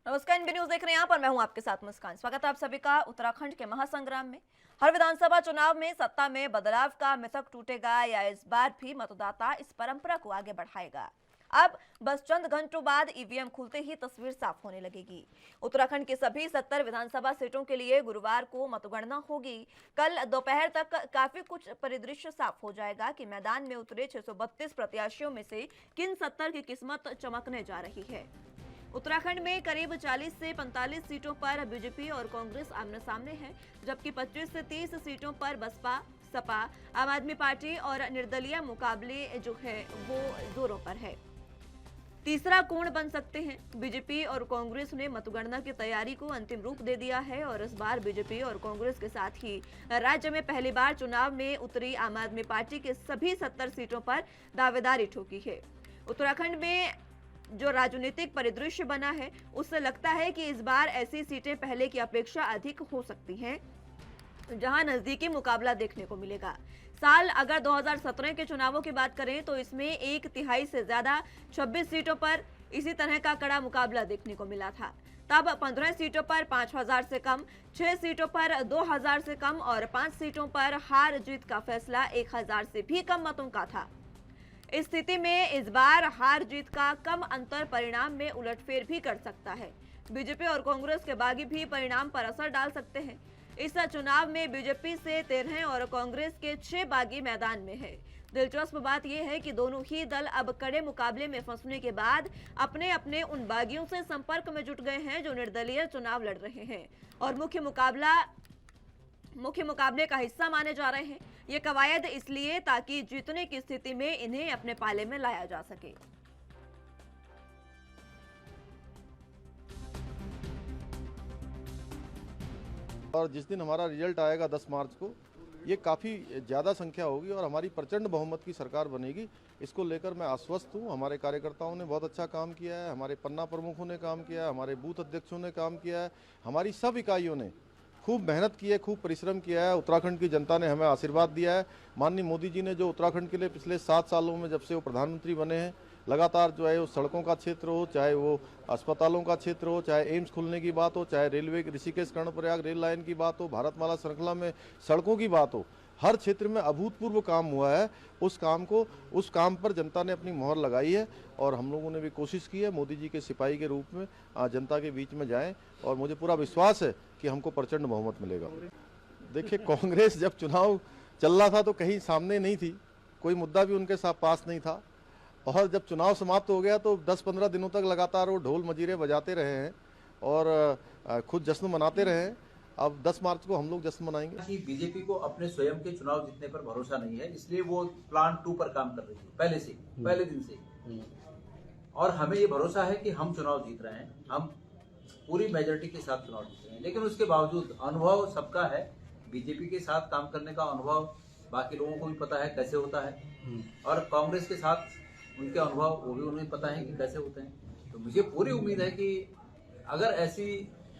नमस्कार, NB news देख रहे हैं। यहाँ पर मैं हूं आपके साथ मुस्कान। स्वागत है आप सभी का उत्तराखंड के महासंग्राम में। हर विधानसभा चुनाव में सत्ता में बदलाव का मिथक टूटेगा या इस बार भी मतदाता इस परंपरा को आगे बढ़ाएगा। अब बस चंद घंटों बाद ईवीएम खुलते ही तस्वीर साफ होने लगेगी। उत्तराखंड के सभी 70 विधानसभा सीटों के लिए गुरुवार को मतगणना होगी। कल दोपहर तक काफी कुछ परिदृश्य साफ हो जाएगा कि मैदान में उतरे 632 प्रत्याशियों में से किन 70 की किस्मत चमकने जा रही है। उत्तराखंड में करीब 40 से 45 सीटों पर बीजेपी और कांग्रेस आमने सामने है, जबकि 25 से 30 सीटों पर बसपा, सपा, आम आदमी पार्टी और निर्दलीय मुकाबले जो है वो जोरों पर है। तीसरा कोण बन सकते हैं। बीजेपी और कांग्रेस ने मतगणना की तैयारी को अंतिम रूप दे दिया है और इस बार बीजेपी और कांग्रेस के साथ ही राज्य में पहली बार चुनाव में उतरी आम आदमी पार्टी के सभी 70 सीटों पर दावेदारी ठोकी है। उत्तराखंड में जो राजनीतिक परिदृश्य बना है उससे लगता है कि इस बार ऐसी सीटें पहले की अपेक्षा अधिक हो सकती हैं, जहां नजदीकी मुकाबला देखने को मिलेगा। साल अगर 2017 के चुनावों की बात करें तो इसमें 1/3 से ज्यादा 26 सीटों पर इसी तरह का कड़ा मुकाबला देखने को मिला था। तब 15 सीटों पर 5000 से कम, 6 सीटों पर 2000 से कम और 5 सीटों पर हार जीत का फैसला 1000 से भी कम मतों का था। इस स्थिति में इस बार हार जीत का कम अंतर परिणाम में उलटफेर भी कर सकता है। बीजेपी और कांग्रेस के बागी भी परिणाम पर असर डाल सकते हैं। इस चुनाव में बीजेपी से 13 और कांग्रेस के 6 बागी मैदान में है। दिलचस्प बात यह है कि दोनों ही दल अब कड़े मुकाबले में फंसने के बाद अपने अपने उन बागियों से संपर्क में जुट गए हैं जो निर्दलीय चुनाव लड़ रहे हैं और मुख्य मुकाबले का हिस्सा माने जा रहे हैं। ये कवायद इसलिए ताकि जीतने की स्थिति में इन्हें अपने पाले में लाया जा सके। और जिस दिन हमारा रिजल्ट आएगा 10 मार्च को, ये काफ़ी ज़्यादा संख्या होगी और हमारी प्रचंड बहुमत की सरकार बनेगी। इसको लेकर मैं आश्वस्त हूँ। हमारे कार्यकर्ताओं ने बहुत अच्छा काम किया है, हमारे पन्ना प्रमुखों ने काम किया है, हमारे बूथ अध्यक्षों ने काम किया है, हमारी सब इकाइयों ने खूब मेहनत की है, खूब परिश्रम किया है। उत्तराखंड की जनता ने हमें आशीर्वाद दिया है। माननीय मोदी जी ने जो उत्तराखंड के लिए पिछले 7 सालों में जब से वो प्रधानमंत्री बने हैं, लगातार जो है वो सड़कों का क्षेत्र हो, चाहे वो अस्पतालों का क्षेत्र हो, चाहे एम्स खुलने की बात हो, चाहे railway Rishikesh Karnaprayag rail line की बात हो, भारतमाला श्रृंखला में सड़कों की बात हो, हर क्षेत्र में अभूतपूर्व काम हुआ है। उस काम पर जनता ने अपनी मोहर लगाई है और हम लोगों ने भी कोशिश की है मोदी जी के सिपाही के रूप में जनता के बीच में जाएं और मुझे पूरा विश्वास है कि हमको प्रचंड बहुमत मिलेगा। देखिए, कांग्रेस जब चुनाव चल रहा था तो कहीं सामने नहीं थी, कोई मुद्दा भी उनके साथ पास नहीं था और जब चुनाव समाप्त हो गया तो 10-15 दिनों तक लगातार वो ढोल मजीरे बजाते रहे हैं और खुद जश्न मनाते रहे हैं। अब 10 मार्च को हम लोग जश्न मनाएंगे। कि बीजेपी को अपने स्वयं के चुनाव जीतने पर भरोसा नहीं है, इसलिए वो प्लान 2 पर काम कर रही है पहले दिन से। और हमें ये भरोसा है कि हम चुनाव जीत रहे हैं, हम पूरी मेजोरिटी के साथ चुनाव जीत रहे हैं। लेकिन उसके बावजूद अनुभव सबका है, बीजेपी के साथ काम करने का अनुभव बाकी लोगों को भी पता है कैसे होता है और कांग्रेस के साथ उनके अनुभव वो भी उन्हें पता है कि कैसे होते हैं। तो मुझे पूरी उम्मीद है कि अगर ऐसी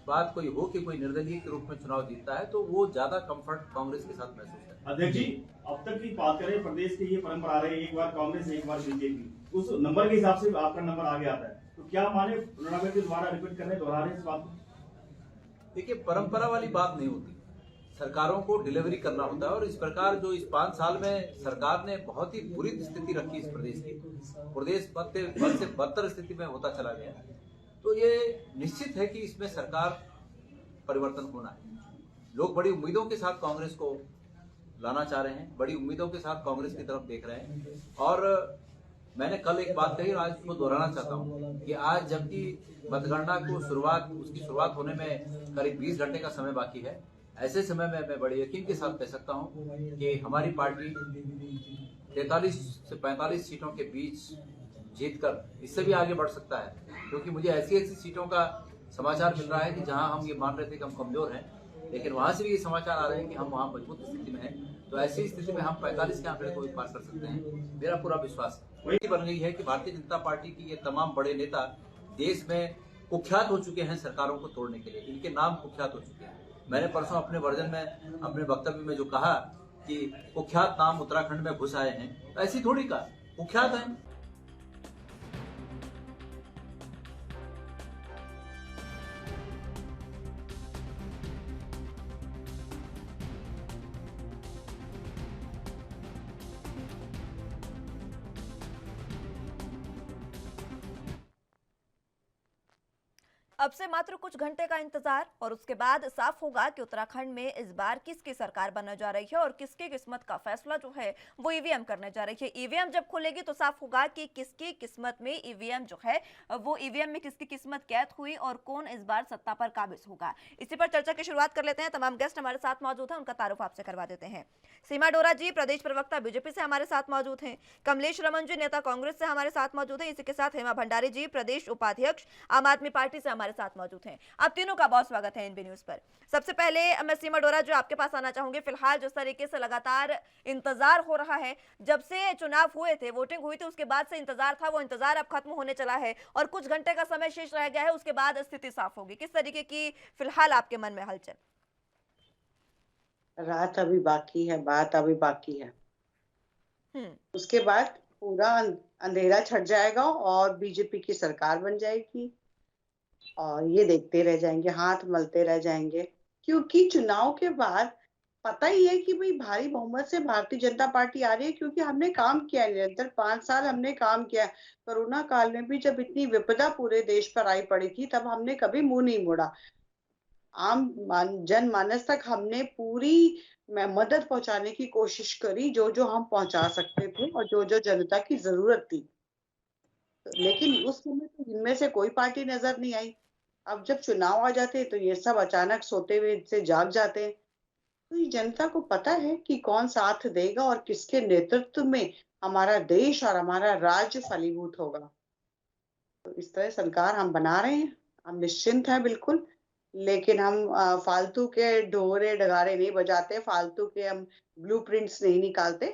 बात कोई हो कि कोई निर्दलीय के रूप में चुनाव जीतता है तो वो ज्यादा कंफर्ट कांग्रेस के साथ महसूस है। अध्यक्ष जी, अब तक की बात करें, प्रदेश की ये परंपरा रही, एक बार कांग्रेस एक बार बीजेपी, उस नंबर के हिसाब से आपका नंबर आगे आता है, तो क्या माने पुनरावृत्ति दोबारा रिपीट करने दोहरा रहे इस बात को? देखिए, परंपरा वाली बात नहीं होती, सरकारों को डिलीवरी करना होता है और इस प्रकार जो इस 5 साल में सरकार ने बहुत ही बुरी स्थिति रखी इस प्रदेश की, प्रदेश बद से बदतर स्थिति में होता चला गया, तो ये निश्चित है कि इसमें सरकार परिवर्तन होना है। लोग बड़ी उम्मीदों के साथ कांग्रेस को लाना चाह रहे हैं, बड़ी उम्मीदों के साथ कांग्रेस की तरफ देख रहे हैं और मैंने कल एक बात कही और आज उसको दोहराना चाहता हूं कि आज जबकि मतगणना को उसकी शुरुआत होने में करीब 20 घंटे का समय बाकी है, ऐसे समय में मैं बड़े यकीन के साथ कह सकता हूं कि हमारी पार्टी 43 से 45 सीटों के बीच जीतकर इससे भी आगे बढ़ सकता है, क्योंकि मुझे ऐसी सीटों का समाचार मिल रहा है कि जहां हम ये मान रहे थे कि हम कमजोर हैं, लेकिन वहां से भी ये समाचार आ रहे हैं कि हम वहां मजबूत स्थिति में हैं। तो ऐसी स्थिति में हम 45 के आंकड़े को भी पार कर सकते हैं, मेरा पूरा विश्वास है। वही बन गई है कि भारतीय जनता पार्टी की ये तमाम बड़े नेता देश में कुख्यात हो चुके हैं सरकारों को तोड़ने के लिए, इनके नाम कुख्यात हो चुके हैं। मैंने परसों अपने वर्जन में अपने वक्तव्य में जो कहा कि कुख्यात नाम उत्तराखंड में घुस आए हैं, तो ऐसी थोड़ी का कुख्यात है। अब से मात्र कुछ घंटे का इंतजार और उसके बाद साफ होगा कि उत्तराखंड में इस बार किसकी सरकार बनने जा रही है और किसकी किस्मत का फैसला जो है वो ईवीएम करने जा रही है। ईवीएम जब खुलेगी तो साफ होगा कि किसकी किस्मत में ईवीएम जो है वो ईवीएम में किसकी किस्मत कैद हुई और कौन इस बार सत्ता पर काबिज होगा। इसी पर चर्चा की शुरुआत कर लेते हैं। तमाम गेस्ट हमारे साथ मौजूद हैं, उनका तारुफ आपसे करवा देते हैं। सीमा डोरा जी प्रदेश प्रवक्ता बीजेपी से हमारे साथ मौजूद हैं। कमलेश रमन जी नेता कांग्रेस से हमारे साथ मौजूद हैं। इसी के साथ हेमा भंडारी जी प्रदेश उपाध्यक्ष आम आदमी पार्टी से हमारे साथ मौजूद हैं। आप तीनों का बहुत स्वागत है एनबी न्यूज पर। सबसे पहले मैं सीमा डोरा जो आपके पास आना चाहूंगी। फिलहाल जिस तरीके से लगातार इंतजार हो रहा है, जब से चुनाव हुए थे, वोटिंग हुई थी, उसके बाद से इंतजार था, वो इंतजार अब खत्म होने चला है और कुछ घंटे का समय शेष रह गया है, उसके बाद स्थिति साफ होगी। किस तरीके की फिलहाल आपके मन में हलचल? रात अभी बाकी है, बात अभी बाकी है। उसके बाद पूरा अंधेरा छट जाएगा और बीजेपी की सरकार बन जाएगी और ये देखते रह जाएंगे, हाथ मलते रह जाएंगे, क्योंकि चुनाव के बाद पता ही है कि भाई भारी बहुमत से भारतीय जनता पार्टी आ रही है, क्योंकि हमने काम किया है निरंतर 5 साल हमने काम किया है। कोरोना काल में भी जब इतनी विपदा पूरे देश पर आई पड़ी थी तब हमने कभी मुंह नहीं मोड़ा। जनमानस तक हमने पूरी मदद पहुंचाने की कोशिश करी, जो हम पहुंचा सकते थे और जो जनता की जरूरत थी। लेकिन उस समय तो इनमें से कोई पार्टी नजर नहीं आई। अब जब चुनाव आ जाते तो ये सब अचानक सोते हुए से जाग जाते हैं। तो ये जनता को पता है कि कौन साथ देगा और किसके नेतृत्व में हमारा देश और हमारा राज्य फलीभूत होगा। तो इस तरह सरकार हम बना रहे हैं, हम निश्चिंत हैं बिल्कुल। लेकिन हम फालतू के ढोरे डगारे नहीं बजाते, फालतू के हम ब्लूप्रिंट्स नहीं निकालते।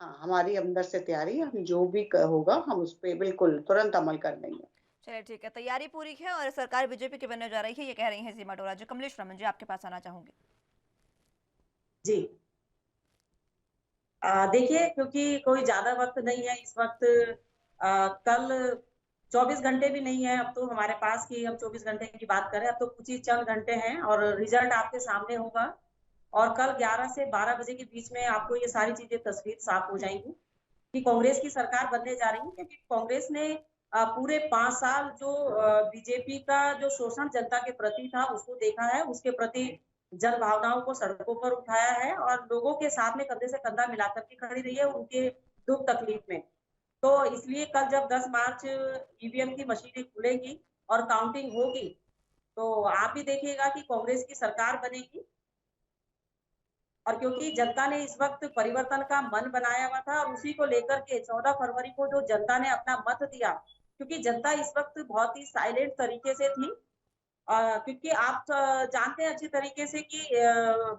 हाँ, हमारी अंदर से तैयारी है, हम जो भी होगा हम उस पर बिल्कुल तुरंत अमल कर देंगे। चलिए ठीक है, तैयारी पूरी है और सरकार बीजेपी की बनने जा रही है, ये कह रही है सीमा डोरा जी। कमलेश रमन जी आपके पास आना चाहूंगी। जी देखिए, क्योंकि कोई ज्यादा वक्त नहीं है इस वक्त। कल 24 घंटे भी नहीं है अब तो हमारे पास कि हम 24 घंटे की बात करें। अब तो कुछ ही चंद घंटे हैं और रिजल्ट आपके सामने होगा और कल 11 से 12 बजे के बीच में आपको ये सारी चीजें तस्वीर साफ हो जाएंगी कि कांग्रेस की सरकार बनने जा रही है। क्योंकि कांग्रेस ने पूरे 5 साल जो बीजेपी का जो शोषण जनता के प्रति था उसको देखा है, उसके प्रति जन भावनाओं को सड़कों पर उठाया है और लोगों के साथ में कंधे से कंधा मिलाकर के खड़ी रही है उनके दुख तकलीफ में। तो इसलिए कल जब 10 मार्च ईवीएम की मशीनें खुलेगी और काउंटिंग होगी तो आप भी देखिएगा कि कांग्रेस की सरकार बनेगी। और क्योंकि जनता ने इस वक्त परिवर्तन का मन बनाया हुआ था और उसी को लेकर के 14 फरवरी को जो जनता ने अपना मत दिया, क्योंकि जनता इस वक्त बहुत ही साइलेंट तरीके से थी। क्योंकि आप जानते हैं अच्छी तरीके से कि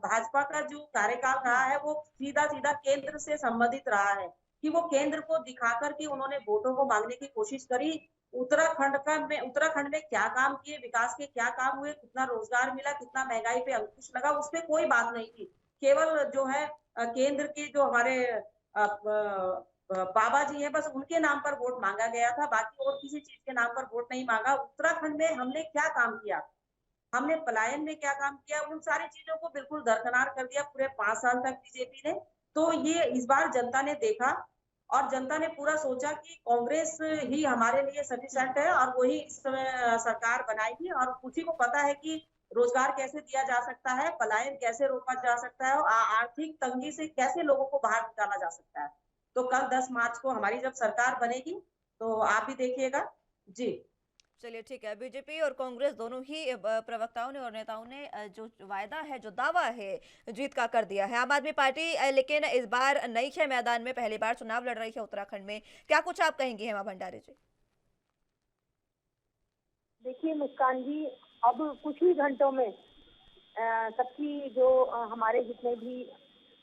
भाजपा का जो कार्यकाल रहा है वो सीधा सीधा केंद्र से संबंधित रहा है कि वो केंद्र को दिखाकर के उन्होंने वोटों को मांगने की कोशिश करी। उत्तराखंड में क्या काम किए, विकास के क्या काम हुए, कितना रोजगार मिला, कितना महंगाई पे अंकुश लगा, उस पर कोई बात नहीं थी। केवल जो है केंद्र के जो हमारे बाबा जी हैं, बस उनके नाम पर वोट मांगा गया था, बाकी और किसी चीज के नाम पर वोट नहीं मांगा। उत्तराखंड में हमने क्या काम किया, हमने पलायन में क्या काम किया, उन सारी चीजों को बिल्कुल दरकिनार कर दिया पूरे 5 साल तक बीजेपी ने। तो ये इस बार जनता ने देखा और जनता ने पूरा सोचा कि कांग्रेस ही हमारे लिए सफिशिएंट है और वही इस समय सरकार बनाएगी। और उसी को पता है कि रोजगार कैसे दिया जा सकता है, पलायन कैसे रोका जा सकता है, आर्थिक तंगी से कैसे लोगों को बाहर निकाला जा सकता है। तो कल 10 मार्च को हमारी जब सरकार बनेगी तो आप भी देखिएगा। जी चलिए ठीक है, बीजेपी और कांग्रेस दोनों ही प्रवक्ताओं ने और नेताओं ने जो वायदा है, जो दावा है जीत का कर दिया है। आम आदमी पार्टी लेकिन इस बार नई है मैदान में, पहली बार चुनाव लड़ रही है उत्तराखंड में। क्या कुछ आप कहेंगी हेमा भंडारी जी? देखिए मुस्कान जी, अब कुछ ही घंटों में सबकी जो हमारे जितने भी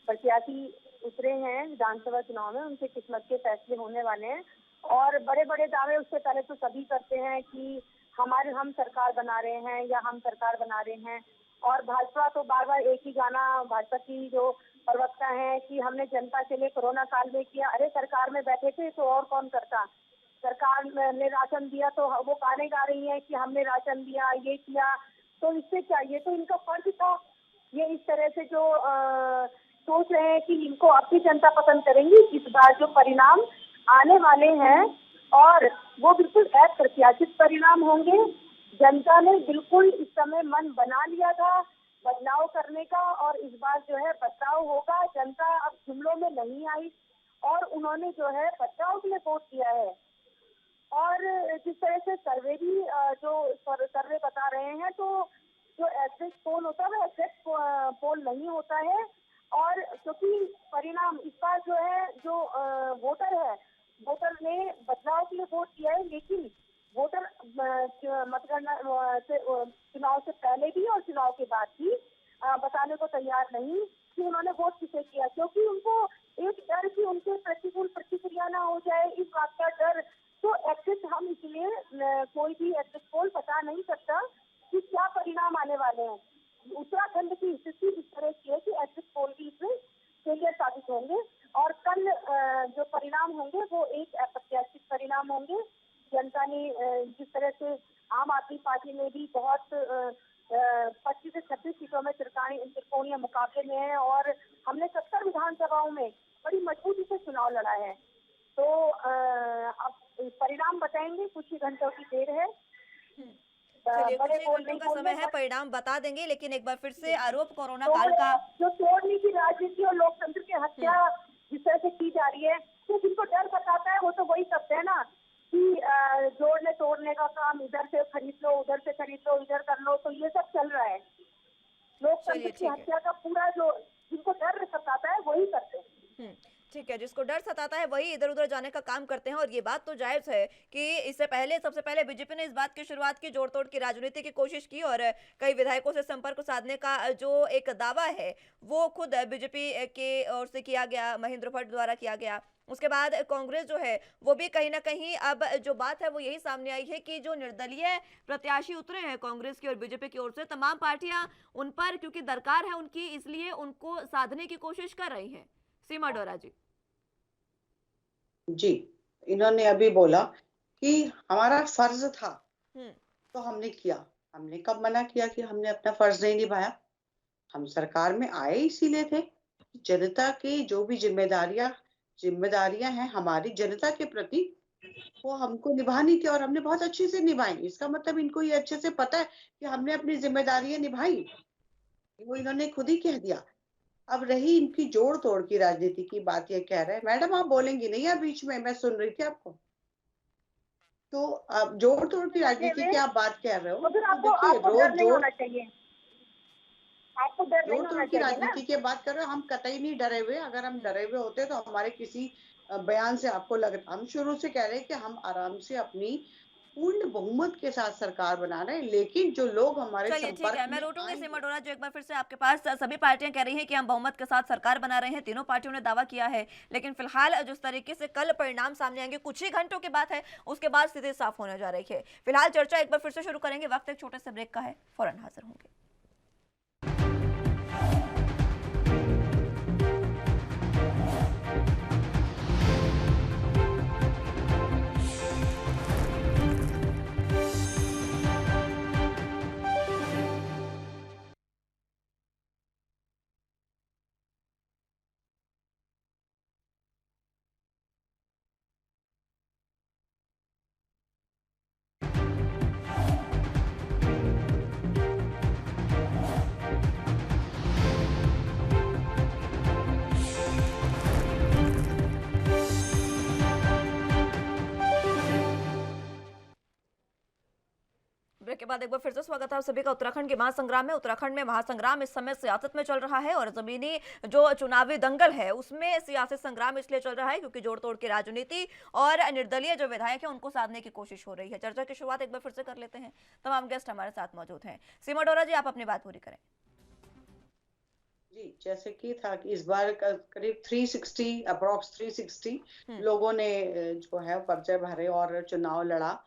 प्रत्याशी उतरे हैं विधानसभा चुनाव में, उनसे किस्मत के फैसले होने वाले हैं। और बड़े बड़े दावे उससे पहले तो सभी करते हैं कि हम सरकार बना रहे हैं या हम सरकार बना रहे हैं। और भाजपा तो बार बार एक ही गाना, भाजपा की जो प्रवक्ता है कि हमने जनता के लिए कोरोना काल में किया। अरे सरकार में बैठे थे तो और कौन करता, सरकार ने राशन दिया तो वो गाने गा रही है कि हमने राशन दिया, ये किया। तो इससे क्या, ये तो इनका फर्ज था। ये इस तरह से जो सोच रहे हैं कि इनको अपनी जनता पसंद करेंगी, इस बार जो परिणाम आने वाले हैं और वो बिल्कुल अप्रत्याशित परिणाम होंगे। जनता ने बिल्कुल इस समय मन बना लिया था बदलाव करने का, और इस बार जो है बदलाव होगा। जनता अब जुमलों में नहीं आई और उन्होंने जो है बदलाव के लिए वोट दिया है। और जिस तरह से सर्वे भी जो सर्वे बता रहे हैं, तो जो एग्जिट पोल होता है वो एग्जिट पोल नहीं होता है। और क्योंकि परिणाम इस बार जो है, जो वोटर ने बदलाव के लिए वोट दिया है, लेकिन वोटर मतगणना चुनाव से पहले भी और चुनाव के बाद भी बताने को तैयार नहीं कि उन्होंने वोट किसे किया, क्योंकि उनको एक डर कि उनके प्रतिकूल प्रतिक्रिया ना हो जाए, इस बात का डर। तो एग्जिट हम इसलिए कोई भी एग्जिट पोल बता नहीं सकता कि क्या परिणाम आने वाले हैं। उत्तराखंड की स्थिति इस तरह की है कि एग्जिट पोल भी इसमें फेलियर साबित होंगे, और कल जो परिणाम होंगे वो एक अप्रत्याशित परिणाम होंगे। जनता ने जिस तरह से आम आदमी पार्टी ने भी बहुत 25 से 26 सीटों में त्रिकोणीय मुकाबले में है, और हमने 70 विधानसभाओं में बड़ी मजबूती से चुनाव लड़ा है। तो अब परिणाम बताएंगे, कुछ ही घंटों की देर है। चलिए, बड़े कुछ ही बोल घंटों नहीं का समय बोलने, है, परिणाम बता देंगे। लेकिन एक बार फिर से आरोप कोरोना काल का जो तोड़ने की राजनीति और लोकतंत्र की हत्या जिस तरह से की जा रही है, तो जिनको डर सताता है वो तो वही करते हैं ना कि जोड़ने तोड़ने का काम, इधर से खरीद लो, उधर से खरीद लो, इधर कर लो, तो ये सब चल रहा है। लोकतंत्र की हत्या का पूरा जो जिनको डर सताता है वही करते हैं। ठीक है, जिसको डर सताता है वही इधर उधर जाने का काम करते हैं। और ये बात तो जायज है कि इससे पहले सबसे पहले बीजेपी ने इस बात की शुरुआत की, जोड़ तोड़ की राजनीति की कोशिश की, और कई विधायकों से संपर्क साधने का जो एक दावा है वो खुद बीजेपी के ओर से किया गया, महेंद्र भट्ट द्वारा किया गया। उसके बाद कांग्रेस जो है वो भी कहीं ना कहीं अब जो बात है वो यही सामने आई है कि जो निर्दलीय प्रत्याशी उतरे हैं कांग्रेस की और बीजेपी की ओर से, तमाम पार्टियां उन पर क्योंकि दरकार है उनकी, इसलिए उनको साधने की कोशिश कर रही है। सीमा डोरा जी। जी, इन्होंने अभी बोला कि हमारा फर्ज था तो हमने किया। हमने कब मना किया कि हमने अपना फर्ज नहीं निभाया? हम सरकार में आए इसीलिए थे, जनता की जो भी जिम्मेदारियां हैं हमारी जनता के प्रति, वो हमको निभानी थी और हमने बहुत अच्छे से निभाई। इसका मतलब इनको ये अच्छे से पता है कि हमने अपनी जिम्मेदारियां निभाई, वो इन्होंने खुद ही कह दिया। अब रही इनकी जोड़ तोड़ की राजनीति की बात, ये कह रहे हैं मैडम आप बोलेंगी नहीं यार, बीच में मैं सुन रही थी आपको। तो अब जोड़ तोड़ की राजनीति की आप बात कर रहे हो, तो फिर आपको डर नहीं होना चाहिए। आपको डर नहीं जोड़ होना तोड़ की चाहिए ना। राजनीति की बात कर रहे हो, हम कतई नहीं डरे हुए। अगर हम डरे हुए होते तो हमारे किसी बयान से आपको लगता। हम शुरू से कह रहे हैं कि हम आराम से अपनी पूर्ण बहुमत के साथ सरकार बना रहे हैं, लेकिन जो लोग हमारे चलिए ठीक है, संपर्क मैं में लौटूंगी आएंगे। सीमा डोरा जो एक बार फिर से आपके पास। सभी पार्टियां कह रही हैं कि हम बहुमत के साथ सरकार बना रहे हैं, तीनों पार्टियों ने दावा किया है, लेकिन फिलहाल जिस तरीके से कल परिणाम सामने आएंगे, कुछ ही घंटों की बात है, उसके बाद स्थिति साफ होने जा रही है। फिलहाल चर्चा एक बार फिर से शुरू करेंगे, वक्त एक छोटे से ब्रेक का है, फौरन हाजिर होंगे। ब्रेक के बाद एक बार फिर से स्वागत है आप सभी का उत्तराखंड के महासंग्राम में। उत्तराखंड में महासंग्राम इस समय सियासत में चल रहा है, और जमीनी जो चुनावी दंगल है उसमें सियासी संग्राम इसलिए चल रहा है क्योंकि जोड़ तोड़ की राजनीति और निर्दलीय जो विधायक है उनको साधने की कोशिश हो रही है। चर्चा की शुरुआत एक बार फिर से कर लेते हैं, तमाम गेस्ट हमारे साथ मौजूद हैं। सीमा डोरा जी, आप अपनी बात पूरी करें। जी, जैसे कि था कि इस बार करीब 360 अप्रॉक्स 360 लोगों ने जो है पर्चे भरे और चुनाव लड़ा,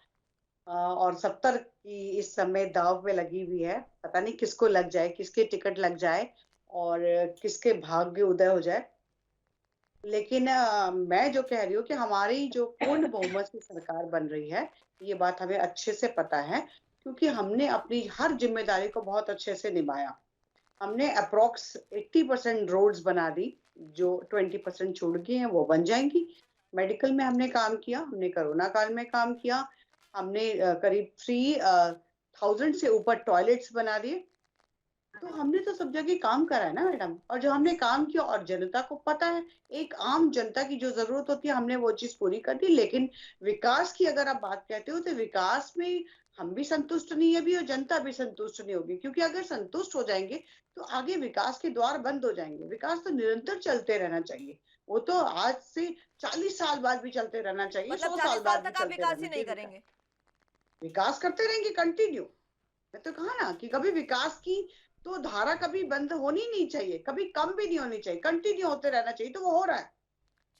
और 70 की इस समय दाव पे लगी हुई है। पता नहीं किसको लग जाए, किसके टिकट लग जाए और किसके भाग्य उदय हो जाए। लेकिन मैं जो कह रही हूँ कि हमारी जो पूर्ण बहुमत की सरकार बन रही है, ये बात हमें अच्छे से पता है, क्योंकि हमने अपनी हर जिम्मेदारी को बहुत अच्छे से निभाया। हमने अप्रॉक्स 80% रोड्स बना दी, जो 20% छूट गई हैं वो बन जाएंगी। मेडिकल में हमने काम किया, हमने कोरोना काल में काम किया, हमने करीब 1000 से ऊपर टॉयलेट्स बना दिए। तो हमने तो सब जगह काम करा है ना मैडम, और जो हमने काम किया और जनता को पता है, एक आम जनता की जो जरूरत होती है हमने वो चीज पूरी कर दी। लेकिन विकास की अगर आप बात कहते हो तो विकास में हम भी संतुष्ट नहीं है भी और जनता भी संतुष्ट नहीं होगी, क्योंकि अगर संतुष्ट हो जाएंगे तो आगे विकास के द्वार बंद हो जाएंगे। विकास तो निरंतर चलते रहना चाहिए, वो तो आज से 40 साल बाद भी चलते रहना चाहिए, मतलब 100 40 साल साल बाद भी तक आप चलते विकास रहना ही नहीं चाहिए। करेंगे? विकास करते रहेंगे कंटिन्यू। मैं तो कहा ना कि कभी विकास की तो धारा कभी बंद होनी नहीं चाहिए, कभी कम भी नहीं होनी चाहिए, कंटिन्यू होते रहना चाहिए। तो वो हो रहा है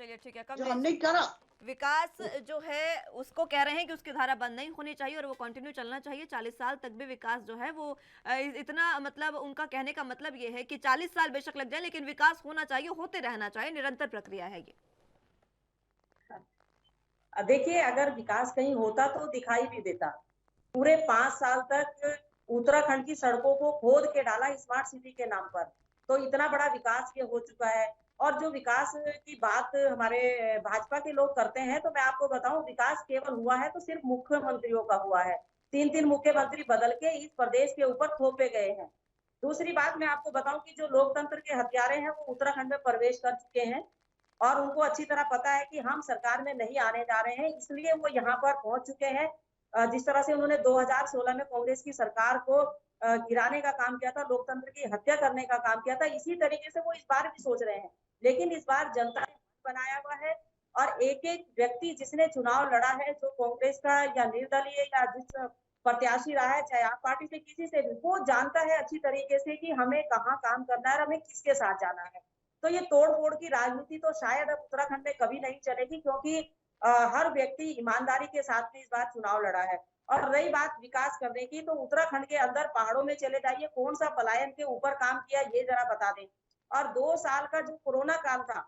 चलिए ठीक है, जो कमलेश हमने जी, करा। विकास जो है उसको कह रहे हैं कि उसकी धारा बंद नहीं होनी चाहिए और वो कंटिन्यू चलना चाहिए। 40 साल तक भी विकास जो है वो इतना, मतलब उनका कहने का मतलब ये है कि 40 साल बेशक लग जाए लेकिन विकास होना चाहिए, होते रहना चाहिए, निरंतर प्रक्रिया है ये। देखिए, अगर विकास कहीं होता तो दिखाई भी देता। पूरे 5 साल तक उत्तराखंड की सड़कों को खोद के डाला स्मार्ट सिटी के नाम पर, तो इतना बड़ा विकास ये हो चुका है। और जो विकास की बात हमारे भाजपा के लोग करते हैं, तो मैं आपको बताऊं, विकास केवल हुआ है तो सिर्फ मुख्यमंत्रियों का हुआ है। 3-3 मुख्यमंत्री बदल के इस प्रदेश के ऊपर थोपे गए हैं। दूसरी बात मैं आपको बताऊं कि जो लोकतंत्र के हत्यारे हैं वो उत्तराखंड में प्रवेश कर चुके हैं और उनको अच्छी तरह पता है कि हम सरकार में नहीं आने जा रहे हैं, इसलिए वो यहाँ पर पहुंच चुके हैं। जिस तरह से उन्होंने 2016 में कांग्रेस की सरकार को गिराने का काम किया था, लोकतंत्र की हत्या करने का काम किया था, इसी तरीके से वो इस बार भी सोच रहे हैं। लेकिन इस बार जनता ने बनाया हुआ है और एक एक व्यक्ति जिसने चुनाव लड़ा है, जो कांग्रेस का या निर्दलीय या जिस प्रत्याशी रहा है, चाहे आप पार्टी से किसी से भी, वो जानता है अच्छी तरीके से कि हमें कहाँ काम करना है और हमें किसके साथ जाना है। तो ये तोड़ फोड़ की राजनीति तो शायद अब उत्तराखंड में कभी नहीं चलेगी, क्योंकि हर व्यक्ति ईमानदारी के साथ में इस बार चुनाव लड़ा है। और रही बात विकास करने की, तो उत्तराखंड के अंदर पहाड़ों में चले जाइए, कौन सा पलायन के ऊपर काम किया ये जरा बता दें। और 2 साल का जो कोरोना काल था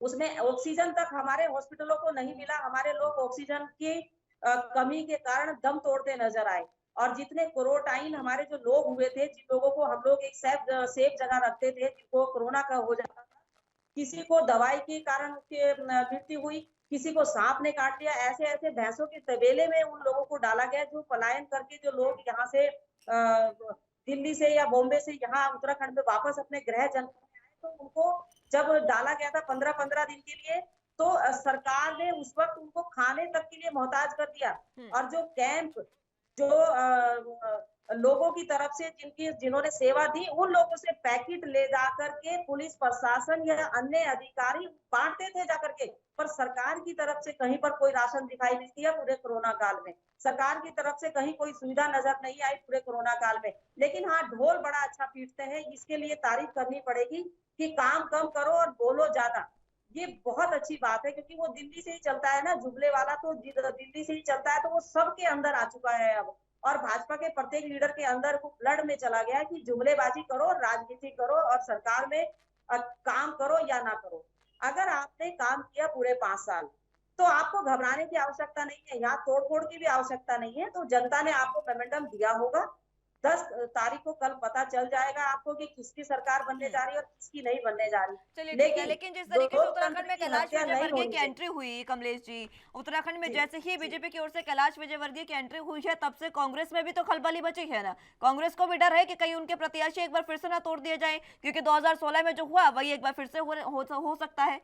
उसमें ऑक्सीजन तक हमारे हॉस्पिटलों को नहीं मिला, हमारे लोग ऑक्सीजन की कमी के कारण दम तोड़ते नजर आए। और जितने क्वारंटाइन हमारे जो लोग हुए थे, जिन लोगों को हम लोग एक सेफ जगह रखते थे, जिनको कोरोना का हो जाता था, किसी को दवाई के कारण उसकी मृत्यु हुई, किसी को सांप ने काट लिया, ऐसे ऐसे भैंसों के तबेले में उन लोगों को डाला गया। जो पलायन करके जो लोग यहाँ से दिल्ली से या बॉम्बे से यहाँ उत्तराखंड में वापस अपने गृह जनपद में आए, तो उनको जब डाला गया था 15-15 दिन के लिए, तो सरकार ने उस वक्त उनको खाने तक के लिए मोहताज कर दिया। और जो कैंप जो लोगों की तरफ से जिन्होंने सेवा दी, उन लोगों से पैकेट ले जाकर के पुलिस प्रशासन या अन्य अधिकारी बांटते थे जाकर के। पर सरकार की तरफ से कहीं पर कोई राशन दिखाई नहीं दिया पूरे कोरोना काल में। सरकार की तरफ से कहीं कोई सुविधा नजर नहीं आई पूरे कोरोना काल में। लेकिन हाँ, ढोल बड़ा अच्छा पीटते हैं, इसके लिए तारीफ करनी पड़ेगी कि काम कम करो और बोलो ज्यादा। ये बहुत अच्छी बात है, क्योंकि वो दिल्ली से ही चलता है ना, जुमले वाला तो दिल्ली से ही चलता है, तो वो सबके अंदर आ चुका है अब। और भाजपा के प्रत्येक लीडर के अंदर वो ब्लड में चला गया है कि जुमलेबाजी करो, राजनीति करो और सरकार में काम करो या ना करो। अगर आपने काम किया पूरे 5 साल, तो आपको घबराने की आवश्यकता नहीं है, यहाँ तोड़ फोड़ की भी आवश्यकता नहीं है। तो जनता ने आपको मोमेंटम दिया होगा। 10 तारीख को कल पता चल जाएगा आपको कि किसकी सरकार बनने जा रही है और किसकी नहीं बनने जा रही। चलिए ठीक है, लेकिन जिस तरीके से उत्तराखंड में कैलाश विजयवर्गीय की एंट्री हुई, कमलेश जी, उत्तराखंड में जैसे ही बीजेपी की ओर से कैलाश विजयवर्गीय की एंट्री हुई है, तब से कांग्रेस में भी तो खलबली मची है ना। कांग्रेस को भी डर है कि कहीं उनके प्रत्याशी एक बार फिर से ना तोड़ दिए जाए, क्योंकि 2016 में जो हुआ वही एक बार फिर से हो सकता है।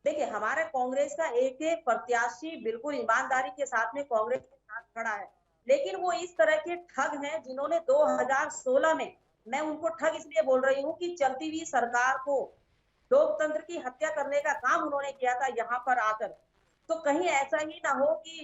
देखिए, हमारे कांग्रेस का एक एक प्रत्याशी बिल्कुल ईमानदारी के साथ में कांग्रेस के साथ खड़ा है, लेकिन वो इस तरह के ठग हैं जिन्होंने 2016 में, मैं उनको ठग इसलिए बोल रही हूँ कि चलती हुई सरकार को लोकतंत्र की हत्या करने का काम उन्होंने किया था यहाँ पर आकर। तो कहीं ऐसा ही ना हो कि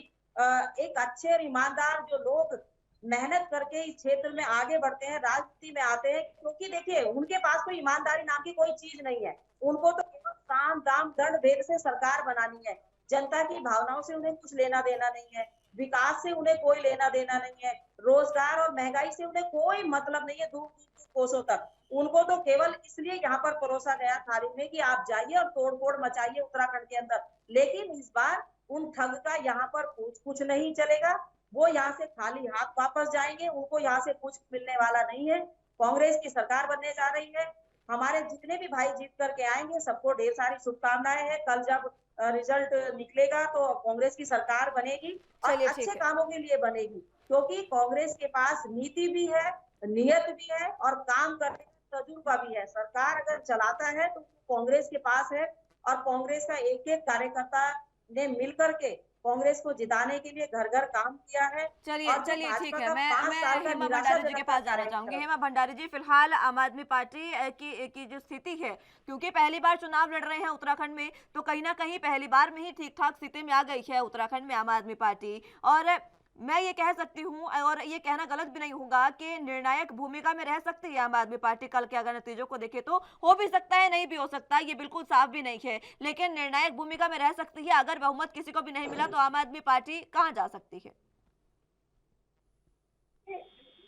एक अच्छे और ईमानदार जो लोग मेहनत करके इस क्षेत्र में आगे बढ़ते हैं, राजनीति में आते हैं, क्योंकि देखिए उनके पास कोई ईमानदारी नाम की कोई चीज नहीं है। उनको तो केवल साम दाम दंड भेद से सरकार बनानी है। जनता की भावनाओं से उन्हें कुछ लेना देना नहीं है, विकास से उन्हें कोई लेना देना नहीं है, रोजगार और महंगाई से उन्हें कोई मतलब नहीं है, दूर दूर कोसों तक। उनको तो केवल इसलिए यहाँ पर परोसा गया थाली में कि आप जाइए और तोड़ फोड़ मचाइए उत्तराखंड के अंदर। लेकिन इस बार उन ठग का यहाँ पर कुछ नहीं चलेगा। वो यहाँ से खाली हाथ वापस जाएंगे, उनको यहाँ से कुछ मिलने वाला नहीं है। कांग्रेस की सरकार बनने जा रही है। हमारे जितने भी भाई जीत करके आएंगे सबको ढेर सारी शुभकामनाएं हैं। कल जब रिजल्ट निकलेगा तो कांग्रेस की सरकार बनेगी और अच्छे कामों के लिए बनेगी। क्योंकि कांग्रेस के पास नीति भी है, नियत भी है और काम करने का तजुर्बा भी है। सरकार अगर चलाता है तो कांग्रेस के पास है और कांग्रेस का एक एक कार्यकर्ता ने मिलकर के कांग्रेस को जिताने के लिए घर घर काम किया है। चलिए और जो चलिए ठीक भाजपा है, का मैं 5 मैं साल का हेमा भंडारी जी के निराशाजनक पास रहा जाना है चाहूंगी। तरफ। हेमा भंडारी जी, फिलहाल आम आदमी पार्टी की जो स्थिति है, क्योंकि पहली बार चुनाव लड़ रहे हैं उत्तराखंड में, तो कहीं ना कहीं पहली बार में ही ठीक ठाक स्थिति में आ गई है उत्तराखंड में आम आदमी पार्टी। और मैं ये कह सकती हूँ, और ये कहना गलत भी नहीं होगा, कि निर्णायक भूमिका में रह सकती है आम आदमी पार्टी कल के अगर नतीजों को देखें तो। हो भी सकता है, नहीं भी हो सकता, ये बिल्कुल साफ भी नहीं है, लेकिन निर्णायक भूमिका में रह सकती है। अगर बहुमत किसी को भी नहीं मिला तो आम आदमी पार्टी कहाँ जा सकती है?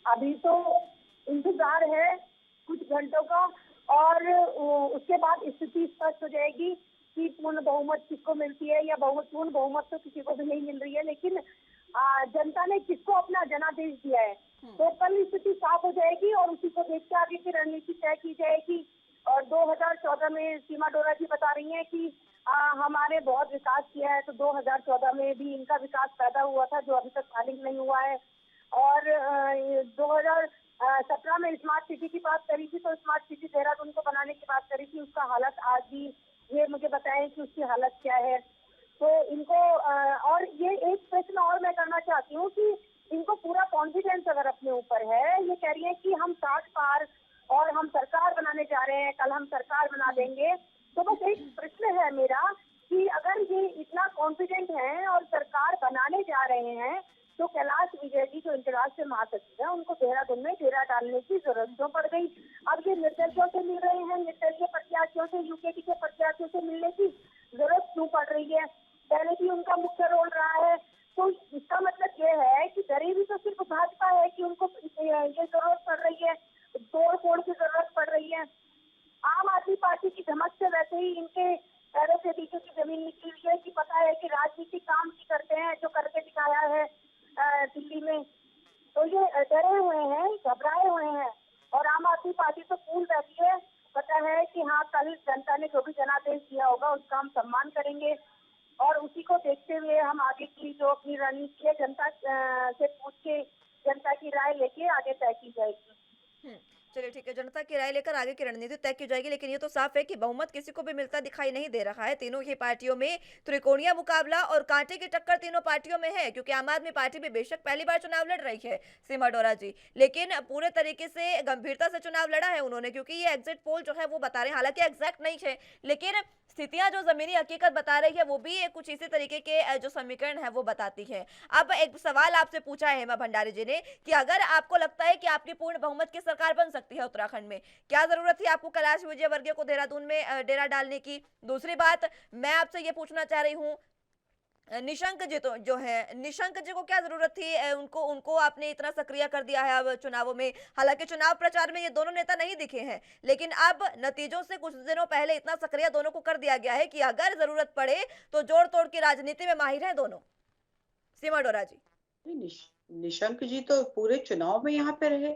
अभी तो इंतजार है कुछ घंटों का, और उसके बाद स्थिति स्पष्ट हो जाएगी कि पूर्ण बहुमत किसको मिलती है, या पूर्ण बहुमत तो किसी को भी नहीं मिल रही है, लेकिन जनता ने किसको अपना जनादेश दिया है, तो कल स्थिति साफ हो जाएगी और उसी को देख के आगे की रणनीति तय की जाएगी। और 2014 में सीमा डोरा जी बता रही हैं कि हमारे बहुत विकास किया है, तो 2014 में भी इनका विकास पैदा हुआ था जो अभी तक चालू नहीं हुआ है। और 2017 में स्मार्ट सिटी की बात करी थी, तो स्मार्ट सिटी देहरादून को बनाने की बात करी थी, उसका हालत आज भी ये मुझे बताएं कि उसकी हालत क्या है। तो इनको और ये एक प्रश्न और मैं करना चाहती हूँ कि इनको पूरा कॉन्फिडेंस अगर अपने ऊपर है, ये कह रही है कि हम 60 पार और हम सरकार बनाने जा रहे हैं, कल हम सरकार बना देंगे, तो बस एक प्रश्न है मेरा कि अगर ये इतना कॉन्फिडेंट है और सरकार बनाने जा रहे हैं, तो कैलाश विजय जी जो अंतर्राष्ट्रीय महासचिव है, उनको देहरादून में डेरा डालने की जरूरत क्यों पड़ गई? अब ये निर्दलीयों से मिल रहे हैं, निर्दलीय प्रत्याशियों से, यूकेटी के प्रत्याशियों से मिलने की जरूरत क्यों पड़ रही है? पहले भी उनका मुख्य रोल रहा है, तो इसका मतलब ये है कि गरीबी तो सिर्फ भाजपा है कि उनको ये जरूरत पड़ रही है, तोड़ फोड़ की जरूरत पड़ रही है। आम आदमी पार्टी की धमक से वैसे ही इनके पैरों से नीचे की जमीन निकली हुई है कि पता है कि राजनीतिक काम भी करते हैं, जो करके दिखाया है दिल्ली में। तो ये डरे हुए हैं, घबराए हुए हैं, और आम आदमी पार्टी तो कूल बैठी है, पता है कि हाँ कल जनता ने जो भी जनादेश दिया होगा उसका हम सम्मान करेंगे, और उसी को देखते हुए हम आगे की जो अपनी रणनीति है जनता से पूछ के, जनता की राय लेके आगे तय की जाएगी। चलिए ठीक है, जनता की राय लेकर आगे की रणनीति तय की जाएगी, लेकिन ये तो साफ है कि बहुमत किसी को भी मिलता दिखाई नहीं दे रहा है। तीनों ही पार्टियों में त्रिकोणीय मुकाबला और कांटे की टक्कर तीनों पार्टियों में है, क्योंकि आम आदमी पार्टी भी बेशक पहली बार चुनाव लड़ रही है, सीमा डोरा जी, लेकिन पूरे तरीके से गंभीरता से चुनाव लड़ा है उन्होंने, क्योंकि ये एग्जिट पोल जो है वो बता रहे हैं, हालांकि एग्जैक्ट नहीं है, लेकिन स्थितियां जो जमीनी हकीकत बता रही है वो भी कुछ इसी तरीके के जो समीकरण है वो बताती है। अब एक सवाल आपसे पूछा है हेमा भंडारी जी ने कि अगर आपको लगता है कि आपकी पूर्ण बहुमत की सरकार बन सकती है उत्तराखंड में, क्या जरूरत थी आपको कैलाश विजयवर्गीय को देहरादून में डेरा डालने की? दूसरी बात मैं आपसे ये पूछना चाह रही हूँ, निशंक जी तो जो है, निशंक जी को क्या जरूरत थी? उनको आपने इतना सक्रिय कर दिया है अब चुनावों में। हालांकि चुनाव प्रचार में ये दोनों नेता नहीं दिखे हैं, लेकिन अब नतीजों से कुछ दिनों पहले इतना सक्रिय दोनों को कर दिया गया है कि अगर जरूरत पड़े तो जोड़ तोड़ की राजनीति में माहिर है दोनों। सीमा डोरा जी। निशंक जी तो पूरे चुनाव में यहाँ पे रहे,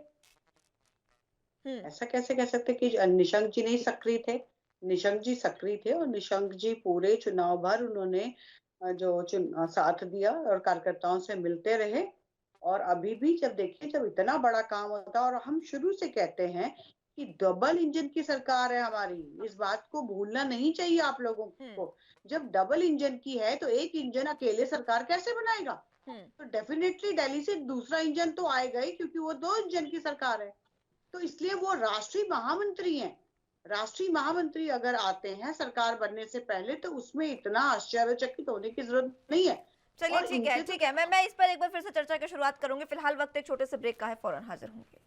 ऐसा कैसे कह सकते कि निशंक जी नहीं सक्रिय थे? निशंक जी सक्रिय थे, और निशंक जी पूरे चुनाव भर उन्होंने जो साथ दिया और कार्यकर्ताओं से मिलते रहे। और अभी भी जब देखिए, जब इतना बड़ा काम होता है, और हम शुरू से कहते हैं कि डबल इंजन की सरकार है हमारी, इस बात को भूलना नहीं चाहिए आप लोगों को। जब डबल इंजन की है तो एक इंजन अकेले सरकार कैसे बनाएगा? तो डेफिनेटली दिल्ली से दूसरा इंजन तो आएगा ही, क्योंकि वो 2 इंजन की सरकार है। तो इसलिए वो राष्ट्रीय महामंत्री हैं। राष्ट्रीय महामंत्री अगर आते हैं सरकार बनने से पहले, तो उसमें इतना आश्चर्यचकित होने की जरूरत नहीं है। चलिए ठीक है, ठीक है, मैं इस पर एक बार फिर से चर्चा की शुरुआत करूंगी। फिलहाल वक्त एक छोटे से ब्रेक का है, फौरन हाजिर होंगे।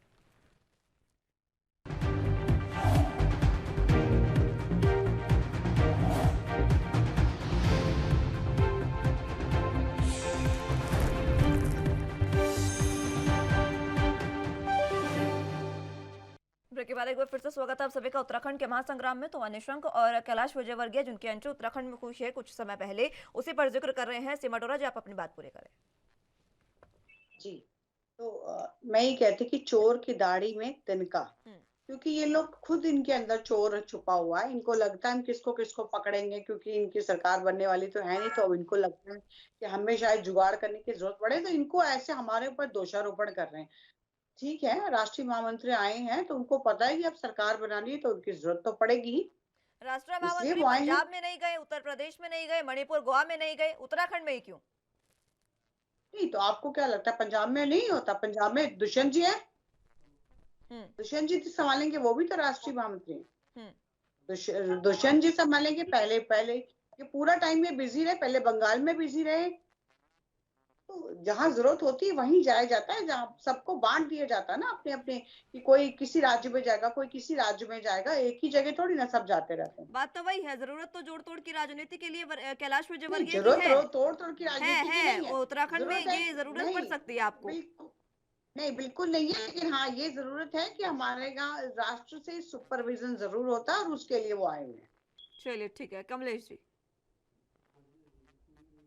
ब्रेक के बाद एक बार फिर से स्वागत है आप सभी का उत्तराखंड के महासंग्राम में। तो निशंक और कैलाश विजयवर्गीय जिनकी एंट्री उत्तराखंड में हुई है कुछ समय पहले, उसी पर जिक्र कर रहे हैं। सीमा डोरा जी, आप अपनी बात पूरी करें। जी, तो मैं ये कहती कि चोर की दाढ़ी में तिनका, क्योंकि ये लोग खुद इनके अंदर चोर छुपा हुआ है। इनको लगता है हम किसको किसको पकड़ेंगे, क्योंकि इनकी सरकार बनने वाली तो है नहीं, तो अब इनको लगता है कि हमें शायद जुगाड़ करने की जरूरत पड़े, तो इनको ऐसे हमारे ऊपर दोषारोपण कर रहे हैं। ठीक है, राष्ट्रीय महामंत्री आए हैं तो उनको पता है कि अब सरकार बनानी है तो उनकी जरूरत तो पड़ेगी ही, राष्ट्रीय इसलिए महामंत्री वो आए हैं। पंजाब में नहीं गए, उत्तर प्रदेश में नहीं गए, मणिपुर गोवा में नहीं गए, उत्तराखंड में ही क्यों? नहीं तो आपको क्या लगता है पंजाब में नहीं होता? पंजाब में दुष्यंत जी है, हम्म दुष्यंत जी तो संभालेंगे, वो भी तो राष्ट्रीय महामंत्री हैं। हम्म दुष्यंत जी संभालेंगे। पहले पहले ये पूरा टाइम ये बिजी रहे, पहले बंगाल में बिजी रहे। तो जहां जरूरत होती है वहीं जाया जाता है, जहां सबको बांट दिया जाता है ना अपने अपने, कि कोई किसी राज्य में जाएगा, कोई किसी राज्य में जाएगा, एक ही जगह थोड़ी ना सब जाते रहते हैं। बात तो वही है, जरूरत तो जोड़ तोड़ की राजनीति के लिए कैलाश नहीं, विजयवर्गीय की जरूरत है। तोड़ तोड़ की राजनीति की नहीं है। उत्तराखंड में जरूरत है, ये जरूरत पड़ नहीं सकती है आपको। बिल्कुल नहीं, बिल्कुल नहीं है, लेकिन हाँ ये जरूरत है कि हमारे यहाँ राष्ट्र से सुपरविजन जरूर होता है, और उसके लिए वो आए हुए हैं। चलिए ठीक है, कमलेश जी।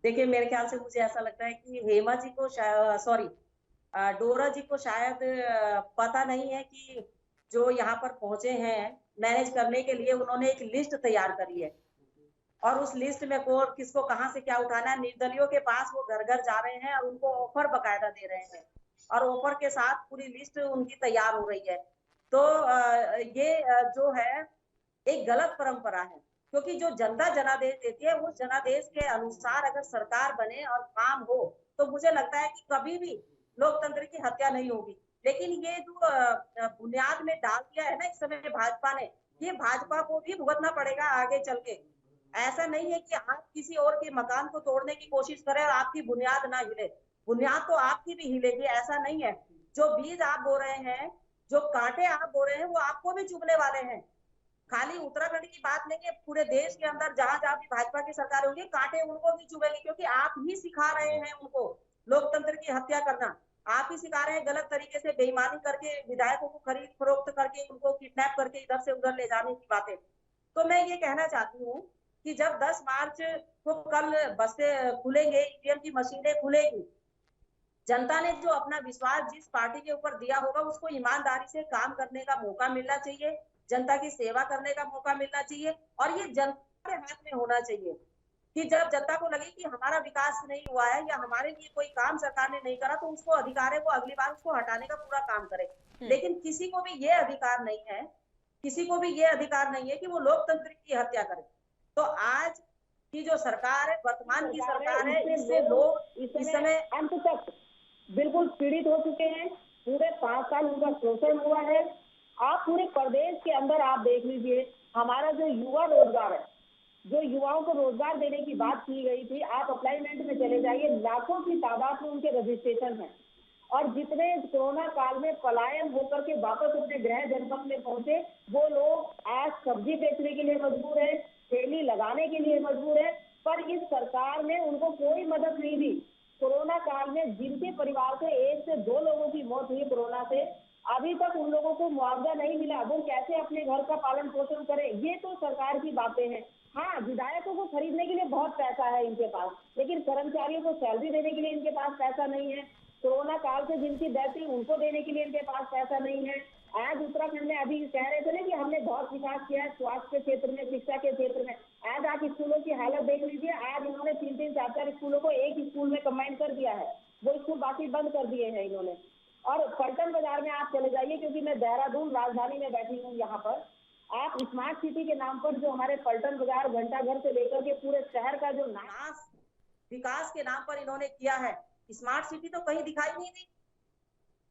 देखिए मेरे ख्याल से मुझे ऐसा लगता है कि हेमा जी को सॉरी डोरा जी को शायद पता नहीं है कि जो यहाँ पर पहुंचे हैं मैनेज करने के लिए, उन्होंने एक लिस्ट तैयार करी है और उस लिस्ट में किसको कहाँ से क्या उठाना है। निर्दलियों के पास वो घर घर जा रहे हैं और उनको ऑफर बकायदा दे रहे हैं और ऑफर के साथ पूरी लिस्ट उनकी तैयार हो रही है। तो ये जो है एक गलत परंपरा है, क्योंकि जो जनता जनादेश देती है उस जनादेश के अनुसार अगर सरकार बने और काम हो तो मुझे लगता है कि कभी भी लोकतंत्र की हत्या नहीं होगी। लेकिन ये जो बुनियाद में डाल दिया है ना इस समय भाजपा ने, ये भाजपा को भी भुगतना पड़ेगा आगे चल के। ऐसा नहीं है कि आप किसी और के मकान को तोड़ने की कोशिश करें और आपकी बुनियाद ना हिले, बुनियाद तो आपकी भी हिलेगी। ऐसा नहीं है, जो बीज आप बो रहे हैं, जो कांटे आप बो रहे हैं, वो आपको भी चुभने वाले हैं। खाली उत्तराखंड की बात नहीं है, पूरे देश के अंदर जहां जहां भी भाजपा की सरकार होगी कांटे उनको भी चुभेंगे, क्योंकि आप ही सिखा रहे हैं उनको लोकतंत्र की हत्या करना। आप ही सिखा रहे हैं गलत तरीके से बेईमानी करके विधायकों को खरीद फरोख्त करके उनको किडनैप करके इधर से उधर ले जाने की बातें। तो मैं ये कहना चाहती हूँ कि जब 10 मार्च को कल बसें खुलेंगे, ईवीएम की मशीनें खुलेगी, जनता ने जो अपना विश्वास जिस पार्टी के ऊपर दिया होगा उसको ईमानदारी से काम करने का मौका मिलना चाहिए, जनता की सेवा करने का मौका मिलना चाहिए। और ये जनता के हाथ में होना चाहिए कि जब जनता को लगे कि हमारा विकास नहीं हुआ है या हमारे लिए कोई काम सरकार ने नहीं करा तो उसको अधिकार है वो अगली बार उसको हटाने का पूरा काम करे। लेकिन किसी को भी ये अधिकार नहीं है, किसी को भी ये अधिकार नहीं है कि वो लोकतंत्र की हत्या करे। तो आज की जो सरकार है, वर्तमान की सरकार है, इससे लोग इस समय अंत तक बिल्कुल पीड़ित हो चुके हैं। पूरे 5 साल उनका शोषण हुआ है। आप पूरे प्रदेश के अंदर आप देख लीजिए, हमारा जो युवा रोजगार है, जो युवाओं को रोजगार देने की बात की गई थी, आप अप्लाईमेंट में चले जाइए, लाखों की तादाद में उनके रजिस्ट्रेशन है। और जितने कोरोना काल में पलायन होकर के वापस अपने गृह जनपद में पहुंचे, वो लोग आज सब्जी बेचने के लिए मजबूर है, ठेली लगाने के लिए मजबूर है, पर इस सरकार ने उनको कोई मदद नहीं दी। कोरोना काल में जिनके परिवार से 1 से 2 लोगों की मौत हुई कोरोना से, अभी तक उन लोगों को मुआवजा नहीं मिला, वो कैसे अपने घर का पालन पोषण करें? ये तो सरकार की बातें हैं। हाँ, विधायकों को खरीदने के लिए बहुत पैसा है इनके पास, लेकिन कर्मचारियों को सैलरी देने के लिए इनके पास पैसा नहीं है। कोरोना काल से जिनकी डेथ हुई उनको देने के लिए इनके पास पैसा नहीं है। आज उत्तराखंड में अभी कह रहे थे ना कि हमने बहुत विकास किया है स्वास्थ्य के क्षेत्र में, शिक्षा के क्षेत्र में। आज आप स्कूलों की हालत देख लीजिए, आज इन्होंने 3-3, 4-4 स्कूलों को एक स्कूल में कंबाइन कर दिया है, वो स्कूल बाकी बंद कर दिए हैं इन्होंने। और पलटन बाजार में आप चले जाइए, क्योंकि मैं देहरादून राजधानी में बैठी हूँ यहाँ पर, आप स्मार्ट सिटी के नाम पर जो हमारे पलटन बाजार, घंटाघर से लेकर के पूरे शहर का जो नाश विकास के नाम पर इन्होंने किया है, स्मार्ट सिटी तो कहीं दिखाई नहीं दी,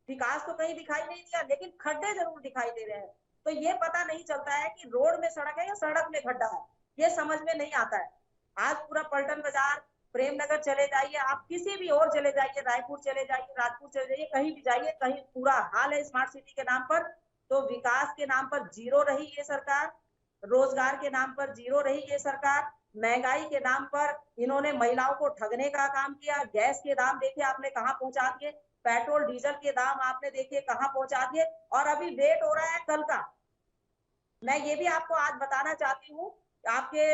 विकास तो कहीं दिखाई नहीं दिया, लेकिन खड्डे जरूर दिखाई दे रहे हैं। तो ये पता नहीं चलता है कि रोड में सड़क है या सड़क में खड्डा है, ये समझ में नहीं आता है। आज पूरा पलटन बाजार, प्रेमनगर चले जाइए, आप किसी भी और चले जाइए, रायपुर चले जाइए, राजपुर चले जाइए, कहीं भी जाइए, कहीं पूरा हाल है स्मार्ट सिटी के नाम पर। तो विकास के नाम पर जीरो रही ये सरकार, रोजगार के नाम पर जीरो रही ये सरकार, महंगाई के नाम पर इन्होंने महिलाओं को ठगने का काम किया। गैस के दाम देखिए आपने कहाँ पहुंचा दिए, पेट्रोल डीजल के दाम आपने देखिए कहाँ पहुंचा दिए, और अभी वेट हो रहा है कल का। मैं ये भी आपको आज बताना चाहती हूँ आपके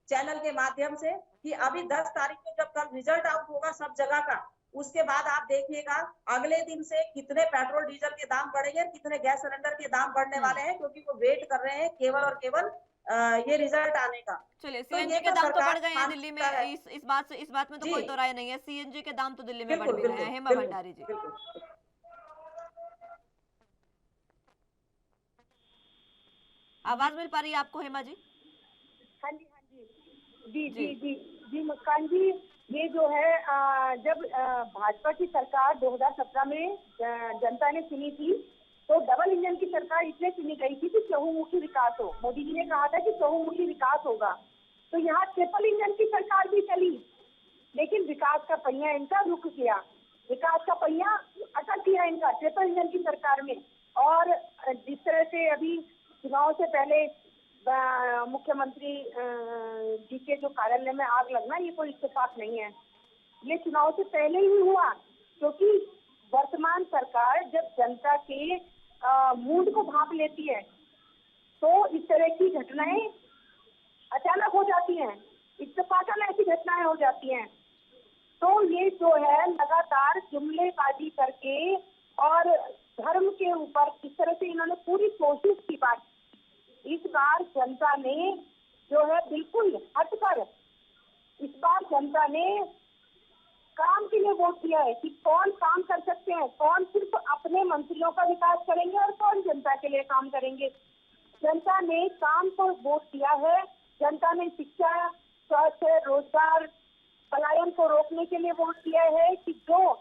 चैनल के माध्यम से कि अभी 10 तारीख को जब कल रिजल्ट आउट होगा सब जगह का, उसके बाद आप देखिएगा अगले दिन से कितने पेट्रोल डीजल के दाम बढ़ेंगे और कितने गैस सिलेंडर के दाम बढ़ने वाले हैं, क्योंकि वो वेट कर रहे हैं केवल और केवल ये रिजल्ट आने का। चलिए, तो सीएनजी ये के तो दाम तो सरकार बढ़ गए हैं दिल्ली मानता है। में, इस बात में तो जी कोई दो राय नहीं है। सीएनजी के दाम तो दिल्ली में बढ़ बिल्कुल भी रहे बिल्कुल हैं। हेमा बिल्कुल भंडारी जी, बिल्कुल। आवाज मिल पा रही है आपको हेमा जी? हाँ जी, हाँ जी, जी जी। जी जी जी मुस्कान जी, ये जो है जब भाजपा की सरकार 2017 में जनता ने चुनी थी, तो डबल इंजन की सरकार इसलिए चुनी गई थी कि चहुमुखी विकास हो। मोदी जी ने कहा था कि चहुमुखी विकास होगा, तो यहाँ ट्रिपल इंजन की सरकार भी चली, लेकिन विकास का पहिया इनका रुक गया, विकास का पहिया अटक गया इनका ट्रिपल इंजन की सरकार में। और जिस तरह से अभी चुनाव से पहले मुख्यमंत्री जी के जो कार्यालय में आग लगना, ये कोई इत्तेफाक नहीं है, ये चुनाव से पहले ही हुआ, क्योंकि वर्तमान सरकार जब जनता के मूड को भांप लेती है तो इस तरह की घटनाएं अचानक हो जाती हैं, इत्तेफाकन ऐसी घटनाएं हो जाती हैं। तो ये जो है लगातार जुमलेबाजी करके और धर्म के ऊपर इस तरह से इन्होंने पूरी कोशिश की बात। इस बार जनता ने जो है बिल्कुल हटकर, इस बार जनता ने काम के लिए वोट दिया है कि कौन काम कर सकते हैं, कौन सिर्फ अपने मंत्रियों का विकास करेंगे और कौन जनता के लिए काम करेंगे। जनता ने काम को वोट दिया है, जनता ने शिक्षा, स्वास्थ्य, रोजगार, पलायन को रोकने के लिए वोट दिया है कि जो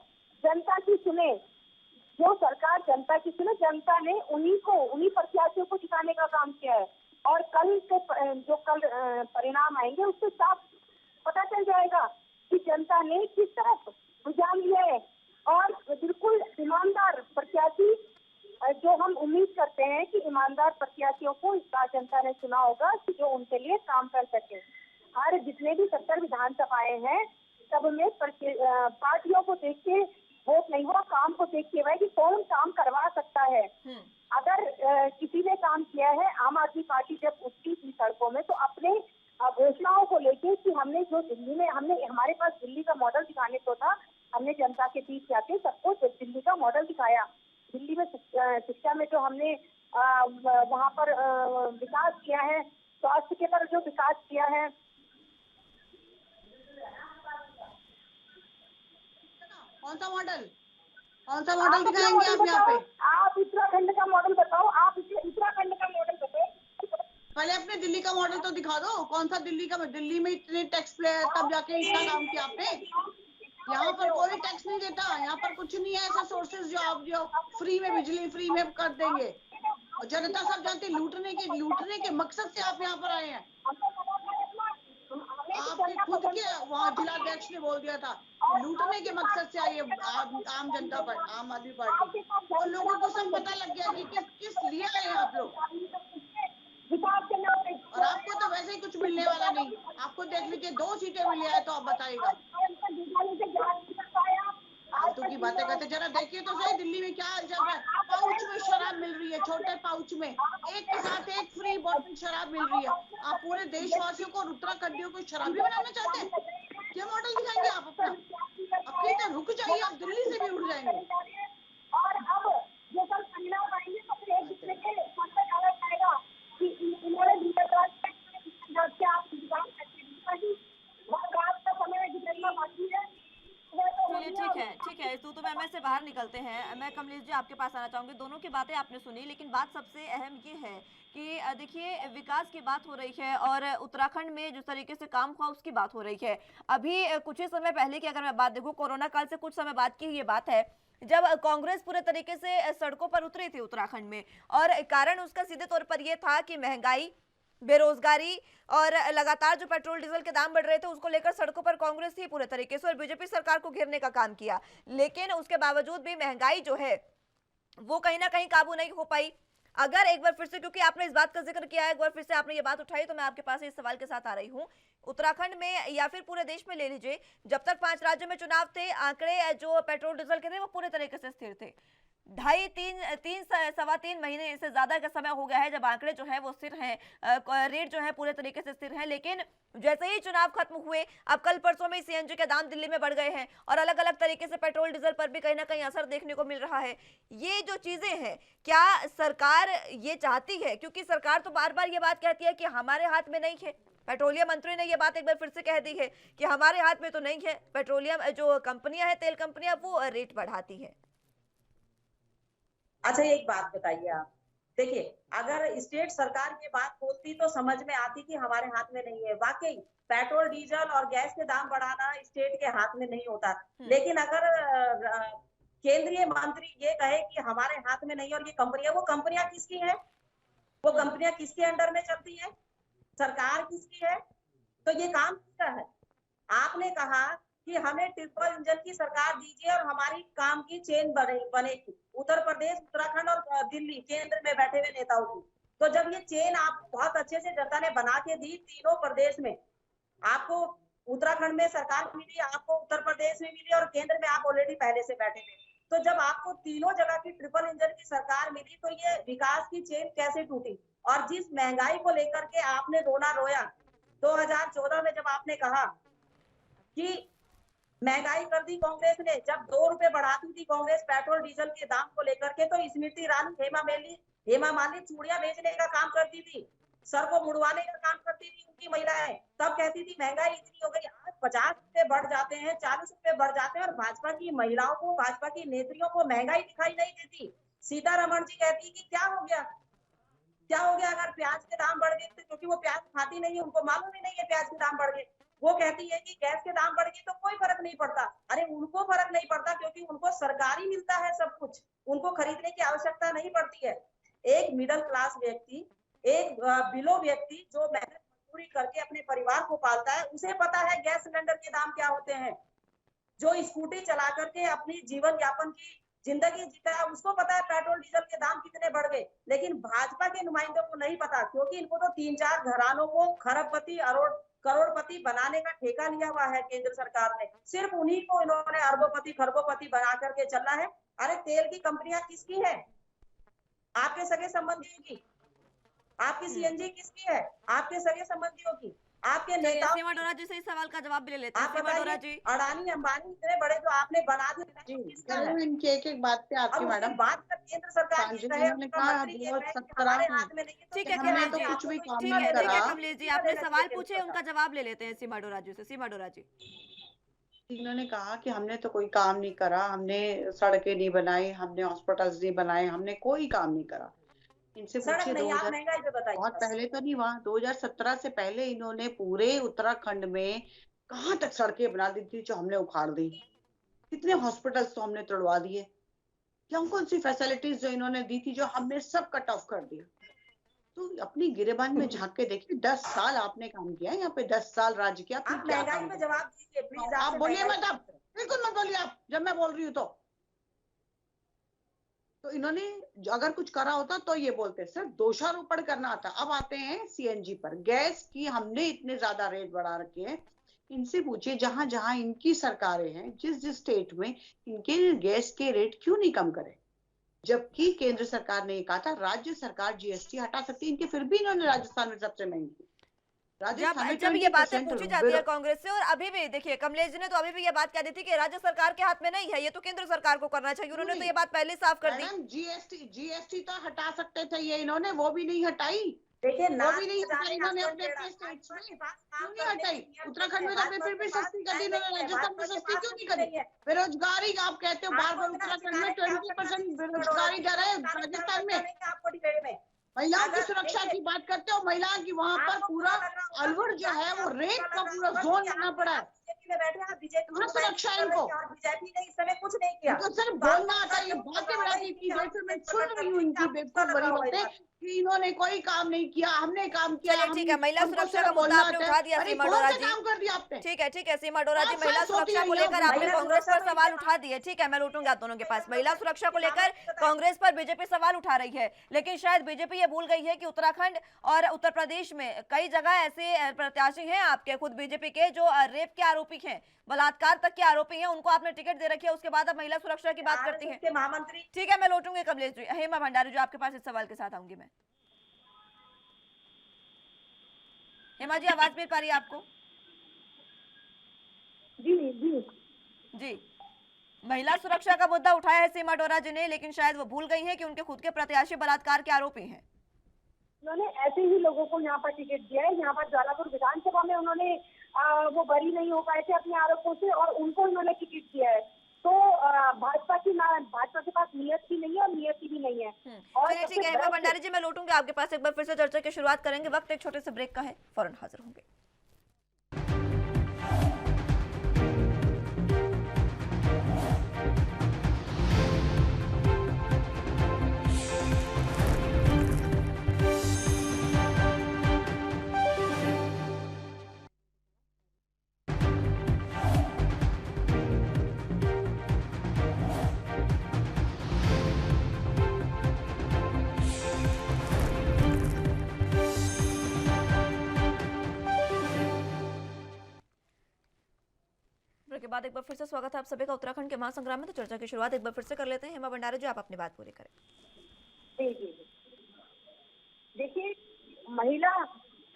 जनता की सुने, जो सरकार जनता की सुने, जनता ने उन्हीं प्रत्याशियों को जिताने का काम किया है। और कल परिणाम आएंगे उससे साफ पता चल जाएगा कि जनता ने किस तरफ रुझान लिया है। और बिल्कुल ईमानदार प्रत्याशी, जो हम उम्मीद करते हैं कि ईमानदार प्रत्याशियों को इस बार जनता ने चुना होगा कि जो उनके लिए काम कर सके। हर जितने भी 70 विधानसभाएं हैं, सब में पार्टियों को देख के वोट नहीं हुआ, काम को देख के हुआ कि कौन काम करवा सकता है। अगर किसी ने काम किया है, आम आदमी पार्टी जब उठती थी सड़कों में तो अपने घोषणाओं को लेके कि हमने जो दिल्ली में हमारे पास दिल्ली का मॉडल दिखाने को था, हमने जनता के बीच जाके सबको दिल्ली का मॉडल दिखाया। दिल्ली में शिक्षा में जो हमने वहाँ पर विकास किया है, स्वास्थ्य के पर जो विकास किया है, कौन सा मॉडल दिखाएंगे आप यहाँ पे? आप उत्तराखंड का मॉडल बताओ, आप उत्तराखंड का मॉडल बताओ। पहले अपने दिल्ली का मॉडल तो दिखा दो, कौन सा दिल्ली में इतने टैक्स पे है, तब जाके इतना काम किया आपने। यहाँ पर कोई टैक्स नहीं देता, यहाँ पर कुछ नहीं है ऐसा सोर्सेज जो आप जो फ्री में बिजली फ्री में कर देंगे। और जनता सब जानती है लूटने के मकसद से आप यहाँ पर आए हैं। आपके खुद के वहाँ जिलाध्यक्ष ने बोल दिया था लूटने के मकसद से आई आम जनता पर आम आदमी पार्टी। और लोगों को सब पता लग गया कि किस लिए आए हैं आप लोग। और आपको तो वैसे ही कुछ मिलने वाला नहीं, आपको देख लीजिए 2 सीटें मिली है तो आप बताइएगा। फालतू की बातें करते, जरा देखिए तो सही दिल्ली में क्या हाल चल रहा है। पाउच में शराब मिल रही है, छोटे पाउच में एक के साथ एक फ्री बोतल शराब मिल रही है। आप पूरे देशवासियों को और उत्तराखंडियों को शराबी बनाना चाहते हैं? क्या मॉडल दिखाएंगे आप अपना? अपनी तो रुक जाइए, आप दिल्ली से भी उड़ जाएंगे। और अब जो कल परिणाम आएंगे तो फिर एक दूसरे के सामने डाला जाएगा कि इन्होंने रात का समय जितना बाकी है। चलिए ठीक है, तो मैं से बाहर निकलते हैं। मैं कमलेश जी आपके पास आना चाहूंगी। दोनों की बातें आपने सुनी, लेकिन बात सबसे अहम ये है कि देखिए विकास की बात हो रही है और उत्तराखंड में जिस तरीके से काम हुआ उसकी बात हो रही है। अभी कुछ ही समय पहले की अगर मैं बात देखूं, कोरोना काल से कुछ समय बाद की ये बात है जब कांग्रेस पूरे तरीके से सड़कों पर उतरी थी उत्तराखंड में, और कारण उसका सीधे तौर पर यह था कि महंगाई, बेरोजगारी और लगातार जो पेट्रोल डीजल के दाम बढ़ रहे थे उसको लेकर सड़कों पर कांग्रेस ही पूरे तरीके से और बीजेपी सरकार को घेरने का काम किया। लेकिन उसके बावजूद भी महंगाई जो है वो कहीं ना कहीं काबू नहीं हो पाई। अगर एक बार फिर से, क्योंकि आपने इस बात का जिक्र किया है, एक बार फिर से आपने ये बात उठाई, तो मैं आपके पास इस सवाल के साथ आ रही हूँ। उत्तराखंड में या फिर पूरे देश में ले लीजिए, जब तक 5 राज्यों में चुनाव थे, आंकड़े जो पेट्रोल डीजल के थे वो पूरे तरीके से स्थिर थे। सवा तीन महीने से ज्यादा का समय हो गया है जब आंकड़े जो है वो स्थिर हैं, रेट जो है पूरे तरीके से स्थिर है। लेकिन जैसे ही चुनाव खत्म हुए, अब कल परसों में सीएनजी के दाम दिल्ली में बढ़ गए हैं और अलग अलग तरीके से पेट्रोल डीजल पर भी कहीं ना कहीं असर देखने को मिल रहा है। ये जो चीजें हैं, क्या सरकार ये चाहती है, क्योंकि सरकार तो बार बार ये बात कहती है कि हमारे हाथ में नहीं है, पेट्रोलियम मंत्री ने ये बात एक बार फिर से कह दी है कि हमारे हाथ में तो नहीं है, पेट्रोलियम जो कंपनियां हैं, तेल कंपनियां, वो रेट बढ़ाती है। अच्छा, एक बात बताइए आप, देखिए अगर स्टेट सरकार ये बात बोलती तो समझ में आती कि हमारे हाथ में नहीं है। वाकई पेट्रोल डीजल और गैस के दाम बढ़ाना स्टेट के हाथ में नहीं होता, लेकिन अगर केंद्रीय मंत्री ये कहे कि हमारे हाथ में नहीं है और ये कंपनियां, वो कंपनियां किसकी है, वो कंपनियां किसके अंडर में चलती है, सरकार किसकी है, तो ये काम किसका है? आपने कहा कि हमें ट्रिपल इंजन की सरकार दीजिए और हमारी काम की चेन बनेगी, उत्तर प्रदेश, उत्तराखंड और दिल्ली केंद्र में बैठे हुए नेताओं की। तो जब ये चेन आप बहुत अच्छे से जनता ने बना के दी, तीनों प्रदेश में आपको, उत्तराखंड में सरकार मिली, आपको उत्तर प्रदेश में मिली और केंद्र में आप ऑलरेडी पहले से बैठे थे, तो जब आपको तीनों जगह की ट्रिपल इंजन की सरकार मिली तो ये विकास की चेन कैसे टूटी? और जिस महंगाई को लेकर के आपने रोना रोया 2014 में, जब आपने कहा कि महंगाई कर दी कांग्रेस ने, जब 2 रुपए बढ़ाती थी कांग्रेस पेट्रोल डीजल के दाम को लेकर के, तो स्मृति ईरानी, हेमा मालिनी चूड़ियां बेचने का काम करती थी, सर को मुड़वाने का काम करती थी उनकी महिलाएं, तब कहती थी महंगाई इतनी हो गई। आज 50 रुपए बढ़ जाते हैं, 40 रुपए बढ़ जाते हैं और भाजपा की महिलाओं को, भाजपा की नेत्रियों को महंगाई दिखाई नहीं देती। सीतारमण जी कहती कि क्या हो गया, क्या हो गया अगर प्याज के दाम बढ़ गए, क्योंकि वो प्याज खाती नहीं है, उनको मालूम ही नहीं है प्याज के दाम बढ़ गए। वो कहती है कि गैस के दाम बढ़ गए तो कोई फर्क नहीं पड़ता। अरे उनको फर्क नहीं पड़ता क्योंकि उनको सरकारी मिलता है सब कुछ, उनको खरीदने की आवश्यकता नहीं पड़ती है। एक मिडिल क्लास व्यक्ति, एक बिलो व्यक्ति जो मेहनत मजदूरी करके अपने परिवार को पालता है, उसे पता है गैस सिलेंडर के दाम क्या होते हैं। जो स्कूटी चला करके अपनी जीवन यापन की जिंदगी जीता है, उसको पता है पेट्रोल डीजल के दाम कितने बढ़ गए। लेकिन भाजपा के नुमाइंदों को नहीं पता, क्योंकि इनको तो 3-4 घरानों को खरबपति करोड़पति बनाने का ठेका लिया हुआ है केंद्र सरकार ने। सिर्फ उन्हीं को इन्होंने अरबोपति खरबोपति बना करके चलना है। अरे तेल की कंपनियां किसकी है? आपके सगे संबंधियों की। आपकी सीएनजी किसकी है? आपके सगे संबंधियों की। आपके नेता। सीमा डोरा जी से इस सवाल का जवाब भी ले लेते हैं। आप बताइए, अडानी अंबानी इतने बड़े जो आपने बना दिए, इनकी एक एक बात पे आपकी मैडम बात कर केंद्र सरकार की कहे, ने कहा ठीक है कमलेश जी, कुछ भी काम ठीक नहीं है करा। कमलेश जी, आपने सवाल पूछे, उनका जवाब ले लेते हैं सीमा डोरा जी से। सीमा डोरा जी, इन्होंने कहा कि हमने तो कोई काम नहीं करा, हमने सड़कें नहीं बनाई, हमने हॉस्पिटल्स नहीं बनाए, हमने कोई काम नहीं करा। इनसे पूछिए, बहुत पहले तो नहीं, वहाँ 2017 से पहले इन्होंने पूरे उत्तराखंड में कहाँ तक सड़कें बना दी थी जो हमने उखाड़ दी? कितने हॉस्पिटल्स तो हमने तोड़वा दिए। कौन कौन सी फैसिलिटीज जो इन्होंने दी थी जो हमने सब कट ऑफ कर दिया। तो अपनी गिरेबान में झांक के देखिए, 10 साल आपने काम किया यहाँ पे, 10 साल राज्य किया। आप महंगाई में जवाब दीजिए प्लीज। आप बोलिए मत, आप बिल्कुल मत बोलिए आप जब मैं बोल रही हूँ तो इन्होंने अगर कुछ करा होता तो ये बोलते, सिर्फ दोषारोपण करना आता। अब आते हैं सीएनजी पर। गैस की हमने इतने ज्यादा रेट बढ़ा रखे हैं, इनसे पूछिए जहां जहां इनकी सरकारें हैं, जिस जिस स्टेट में इनके गैस के रेट क्यों नहीं कम करे? जबकि केंद्र सरकार ने कहा था राज्य सरकार जीएसटी हटा सकती है, इनके फिर भी इन्होंने राजस्थान में सबसे महंगी। जब ये बातें पूछी जाती है कांग्रेस से, और अभी भी देखिए कमलेश जी ने तो अभी भी ये बात कह दी थी कि राज्य सरकार के हाथ में नहीं है, ये तो केंद्र सरकार को करना चाहिए। उन्होंने तो ये बात पहले साफ कर दी। जीएसटी तो हटा सकते थे ये, इन्होंने वो भी नहीं हटाई। देखिए वो भी नहीं हटाई इन्होंने अपने स्टेट्स में, क्यों नहीं हटाई? उत्तराखंड में तो अपने फिर भी सस्ती कर दी इन्होंने, राजस्थान में सस्ती क्यों नहीं करी? बेरोजगारी आप कहते हो बार बार, उत्तराखंड में 20% बेरोजगारी दर है, राजस्थान में महिलाओं की सुरक्षा की बात करते हो, महिलाओं की वहाँ पर पूरा अलवर जो है वो रेप का पूरा जोन बना पड़ा है। सुरक्षा इनको, बीजेपी ने इस समय कुछ नहीं किया। इनको सिर्फ बोलना आता है, ये बातें बढ़ाती है। मैं सुन रही हूँ इनकी बेवकूफ बड़ी बातें कि इन्होंने कोई काम नहीं किया, हमने काम किया। चलिए ठीक है, महिला हमको सुरक्षा सिर्फ का मुद्दा बोलना आपने आता है। उठा दिया अरे सीमा कौन डोरा सा जी। काम कर दिया आपने? ठीक है सीमा डोरा जी, 5 महिला साल सोती सुरक्षा को रही है, लेकर आपने महिला कांग्रेस सुरक्षा पर तो सवाल इनके उठा दिए। ठीक है, मैं लौटूंगी आप दोनों के पास। महिला सुरक्षा को लेकर कांग्रेस पर बीजेपी सवाल उठा रही है, लेकिन शायद बीजेपी ये भूल गई है कि उत्तराखंड और उत्तर प्रदेश में कई जगह ऐसे प्रत्याशी हैं आपके खुद बीजेपी के जो रेप के आरोपी हैं, बलात्कार तक के आरोपी हैं, उनको आपने टिकट दे रखी है, उसके बाद आप महिला सुरक्षा की बात करती हैं। के महामंत्री। ठीक है, मैं लौटूंगी कमलेश जी। हेमा भंडारी जी, आपके पास इस सवाल के साथ आऊंगी मैं। हेमा जी, आवाज मिल पा रही है आपको? जी जी जी, महिला सुरक्षा का मुद्दा उठाया है सीमा डोरा जी ने, लेकिन शायद वो भूल गई हैं कि उनके खुद के प्रत्याशी बलात्कार के आरोपी हैं। उन्होंने ऐसे ही लोगों को यहाँ पर टिकट दिया है। यहाँ पर ज्वालापुर विधानसभा में उन्होंने वो बरी नहीं हो पाए थे अपने आरोपों से और उनको उन्होंने टिकट दिया है। तो भाजपा के पास नियत भी नहीं है और नियति भी नहीं है। और चलिए ठीक है हेमा भंडारी जी, मैं लौटूंगी आपके पास। एक बार फिर से चर्चा की शुरुआत करेंगे, वक्त एक छोटे से ब्रेक का है, फौरन हाजिर होंगे। के बाद एक बार फिर से स्वागत है आप सभी का उत्तराखंड के महासंग्राम में। तो चर्चा की शुरुआत एक बार फिर से कर लेते हैं। हेमा भंडारी जी, आप अपनी बात पूरी करें। जी देखिए, महिला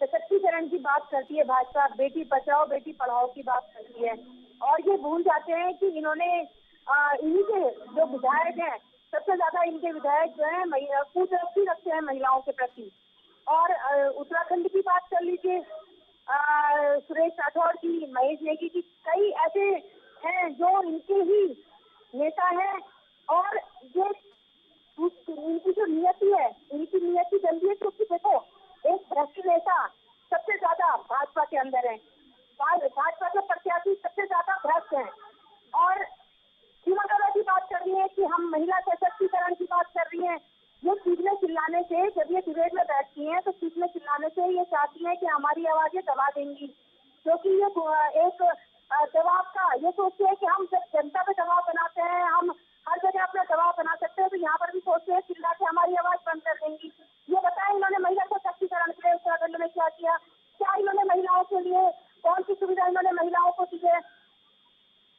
सशक्तिकरण की बात करती है भाजपा, बेटी बचाओ बेटी पढ़ाओ की बात करती है और ये भूल जाते हैं कि इन्होंने इन्हीं के जो विधायक हैं, सबसे ज्यादा इनके विधायक जो है कुदृष्टि रखते हैं महिलाओं के प्रति। और उत्तराखंड की बात कर लीजिए, सुरेश राठौर जी, महेश नेगी जी, कई ऐसे हैं जो इनके ही नेता हैं और ये इनकी जो नियति है, इनकी नियति गंदी है। क्योंकि देखो, एक भ्रष्ट नेता सबसे ज्यादा भाजपा के अंदर है, भाजपा के प्रत्याशी सबसे ज्यादा भ्रष्ट हैं। और सीमा डोरा की बात कर रही है कि हम महिला सशक्तिकरण की बात कर रही है। ये चीखने चिल्लाने से, जब ये डिबेट में बैठती हैं तो चीखने चिल्लाने से ये चाहती है कि हमारी आवाजें दबा देंगी, क्योंकि ये एक दबाव का ये सोचते हैं कि हम जब जनता पे दबाव बनाते हैं, हम हर जगह अपना दबाव बना सकते हैं, तो यहाँ पर भी सोचते हैं चिल्ला के हमारी आवाज बंद कर देंगी। ये बताएं इन्होंने महिला सशक्तिकरण के लिए उत्तराखंड में क्या किया, क्या इन्होंने महिलाओं के लिए कौन सी सुविधा इन्होंने महिलाओं को दी है।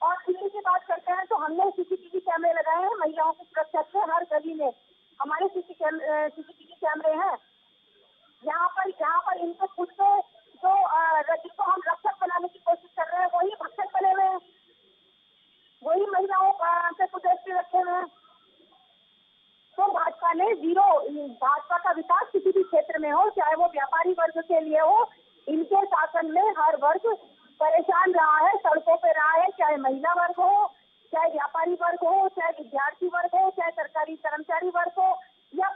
और दिल्ली की बात करते हैं तो हमने सीसीटीवी कैमरे लगाए हैं महिलाओं की सुरक्षा के, हर गली में हमारे सीसीटीवी कैमरे हैं। यहाँ पर इनके खुद के जो जिसको हम रक्षक बनाने की कोशिश कर रहे हैं, वही भक्षक बने हुए हैं, वही महिलाओं पे कुदृष्टि रखे हुए हैं। तो भाजपा ने भाजपा का विकास किसी भी क्षेत्र में हो, चाहे वो व्यापारी वर्ग के लिए हो, इनके शासन में हर वर्ग परेशान रहा है, सड़कों पे रहा है, चाहे महिला वर्ग हो, चाहे व्यापारी वर्ग हो, चाहे विद्यार्थी वर्ग हो, चाहे सरकारी कर्मचारी वर्ग हो, या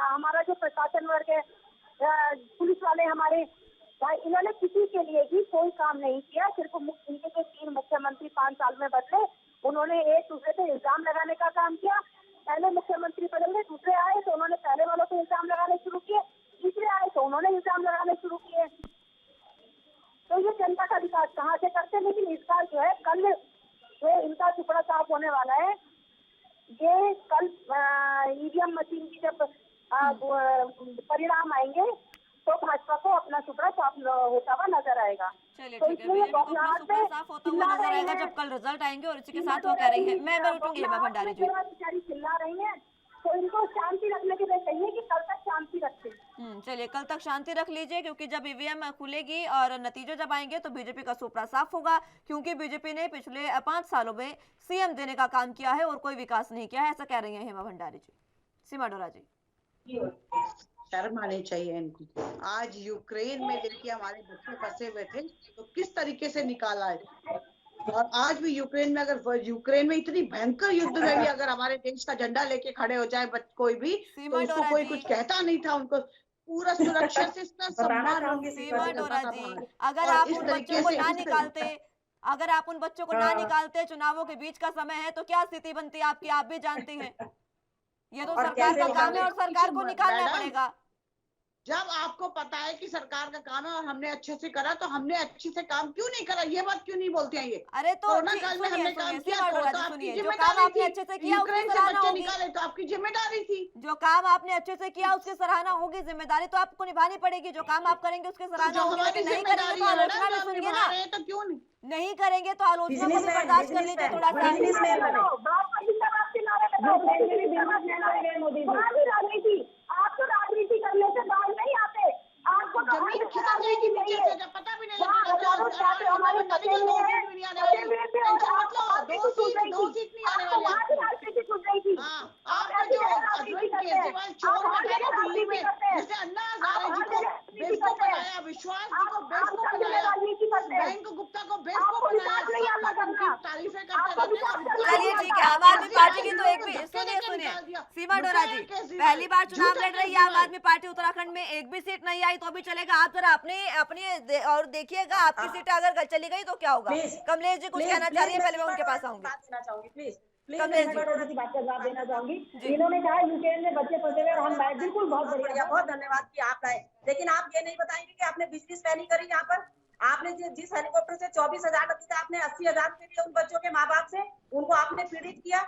हमारा जो प्रशासन वर्ग है, पुलिस वाले हमारे भाई, इन्होंने किसी के लिए भी कोई काम नहीं किया। सिर्फ इनके जो 3 मुख्यमंत्री 5 साल में बदले, उन्होंने एक दूसरे पे इल्जाम लगाने का काम किया। पहले मुख्यमंत्री बदले, दूसरे आए तो उन्होंने पहले वालों पे इल्जाम लगाने शुरू किए, तीसरे आए तो उन्होंने इल्जाम लगाने शुरू किए। तो ये जनता का विकास कहाँ से करते। लेकिन इस बार जो है, कल जो इनका टुकड़ा साफ होने वाला है, ये कल ईवीएम मशीन की जब परिणाम आएंगे तो भाजपा को अपना टुकड़ा साफ होता हुआ नजर आएगा। चलिए तो ठीक है, इसलिए बीजेपी को अपना सुपड़ा साफ होता हुआ नजर आएगा हैं। जब कल रिजल्ट आएंगे। और इसी के साथ वो कह रही है, मैं लौटूंगी हेमा भंडारी जी। बेचारी चिल्ला रही है, तो इनको शांति रखने के लिए कहिए कि कल तक शांति रखें। चलिए कल तक शांति रख लीजिए, क्योंकि जब ईवीएम खुलेगी और नतीजे जब आएंगे तो बीजेपी का सुपड़ा साफ होगा। क्योंकि बीजेपी ने पिछले 5 सालों में सीएम देने का काम किया है और कोई विकास नहीं किया है, ऐसा कह रही है हेमा भंडारी जी। सीमा डोरा जी, शर्म आनी चाहिए इनको। आज यूक्रेन में देखिए हमारे बच्चे फंसे हुए थे, तो किस तरीके से निकाला है। और आज भी यूक्रेन में, अगर यूक्रेन में इतनी भयंकर युद्ध में भी अगर हमारे देश का झंडा लेके खड़े हो जाए कोई भी, तो उसको कोई कुछ कहता नहीं था। उनको पूरा सुरक्षा से सम्मान सीमा डोरा जी, अगर आप उन बच्चों को ना निकालते, अगर आप उन बच्चों को ना निकालते, चुनावों के बीच का समय है, तो क्या स्थिति बनती आपकी, आप भी जानती हैं। ये तो और सरकार कैसे का काम है और निकालें? सरकार को निकालना मैडम, पड़ेगा। जब आपको पता है कि सरकार का काम है और हमने अच्छे से करा, तो हमने अच्छे से काम क्यों नहीं करा? ये बात क्यों नहीं बोलते हैं ये? अरे तो कोरोना ठीक, काल में सुनिए हमने काम सुनिए किया, सीमा तो डोरा जी, आपकी सुनिए, जो जिम्मेदारी काम आपने थी। अच्छे से किया उसकी यूक्रेन से सराहना बच्चे होगी। निकाले तो आपकी जिम्मेदारी थी। जो काम आपने अच्छे से किया उसकी सराहना होगी, जिम्मेदारी तो आपको निभानी पड़ेगी। जो काम आप करेंगे उसकी तो सराहना जो होगी, हमारी लेकिन नहीं करेंगे जिम्मेदारी तो है आलोचना मैडम, भी जो हम सुनिए निभा ना। रहे हैं, तो क्यों नहीं? नहीं करेंगे तो आलोचना को भी बर्दाश्त कर लीजिए थोड़ा सा। बिजनेसमैन बने। राजनीति, आप तो राजनीति करने से बाहर नहीं आते। आपको तो जमीन हर खिसक जाएगी नीचे से, जब पता भी नहीं वहाँ लगेगा। हजारों छात्र हमारे फंसे हुए हैं, फंसे हुए थे और टेंशन मत लो, आपकी दो कुछ सीट नहीं नहीं थी। आने आपको वाली वहाँ की आपको। राजनीति छूट गई थी। हाँ, आप आपको ऐसी जो जगह राजनीति अरविंद करते हैं। केजरीवाल आप चोर हर बैठे जगह ना दिल्ली राजनीति में, करते हैं। जिसे अन्ना आप हजारे जी हर को जगह राजनीति बेवकूफ करते हैं। बनाया, विश्वास जी को आप बेवकूफ हर जगह बनाया, राजनीति करते हैं। बैंक गुप्ता को बेवकूफ आपको बनाया, विकास नहीं सब आता लोग उनकी करना। तारीफें करते आपको रहते विकास हैं। करना चलिए नहीं ठीक आता। है, आम आदमी पार्टी की तो एक भी धक्के सुनिए देके सुनिए निकाल दिया। सीमा डोरा जी, लुटेरा केजरीवाल, पहली बार चुनाव झूठा लड़ रही है आम केजरीवाल। आदमी पार्टी उत्तराखंड में, एक भी सीट नहीं आई तो भी चलेगा। आप जरा अपनी और देखिएगा, आपकी सीटें अगर चली गई तो क्या होगा। प्लीज कमलेश जी कुछ कहना चाह रही है, पहले मैं उनके पास आऊंगी। बात देना चाहूंगी प्लीज। कमलेश जी। की बात का जवाब देना चाहूंगी। जी। इन्होंने कहा यूक्रेन में बच्चे फंसे हुए और हम लाए, बिल्कुल बहुत बढ़िया। बहुत धन्यवाद कि आप आए, लेकिन आप ये नहीं बताएंगे कि आपने बिजनेस प्लानिंग करी यहाँ पर। आपने जिस हेलीकॉप्टर से 24,000 रुपए आपने 80,000 रुपए लिए उन बच्चों के माँ बाप से, उनको आपने पीड़ित किया,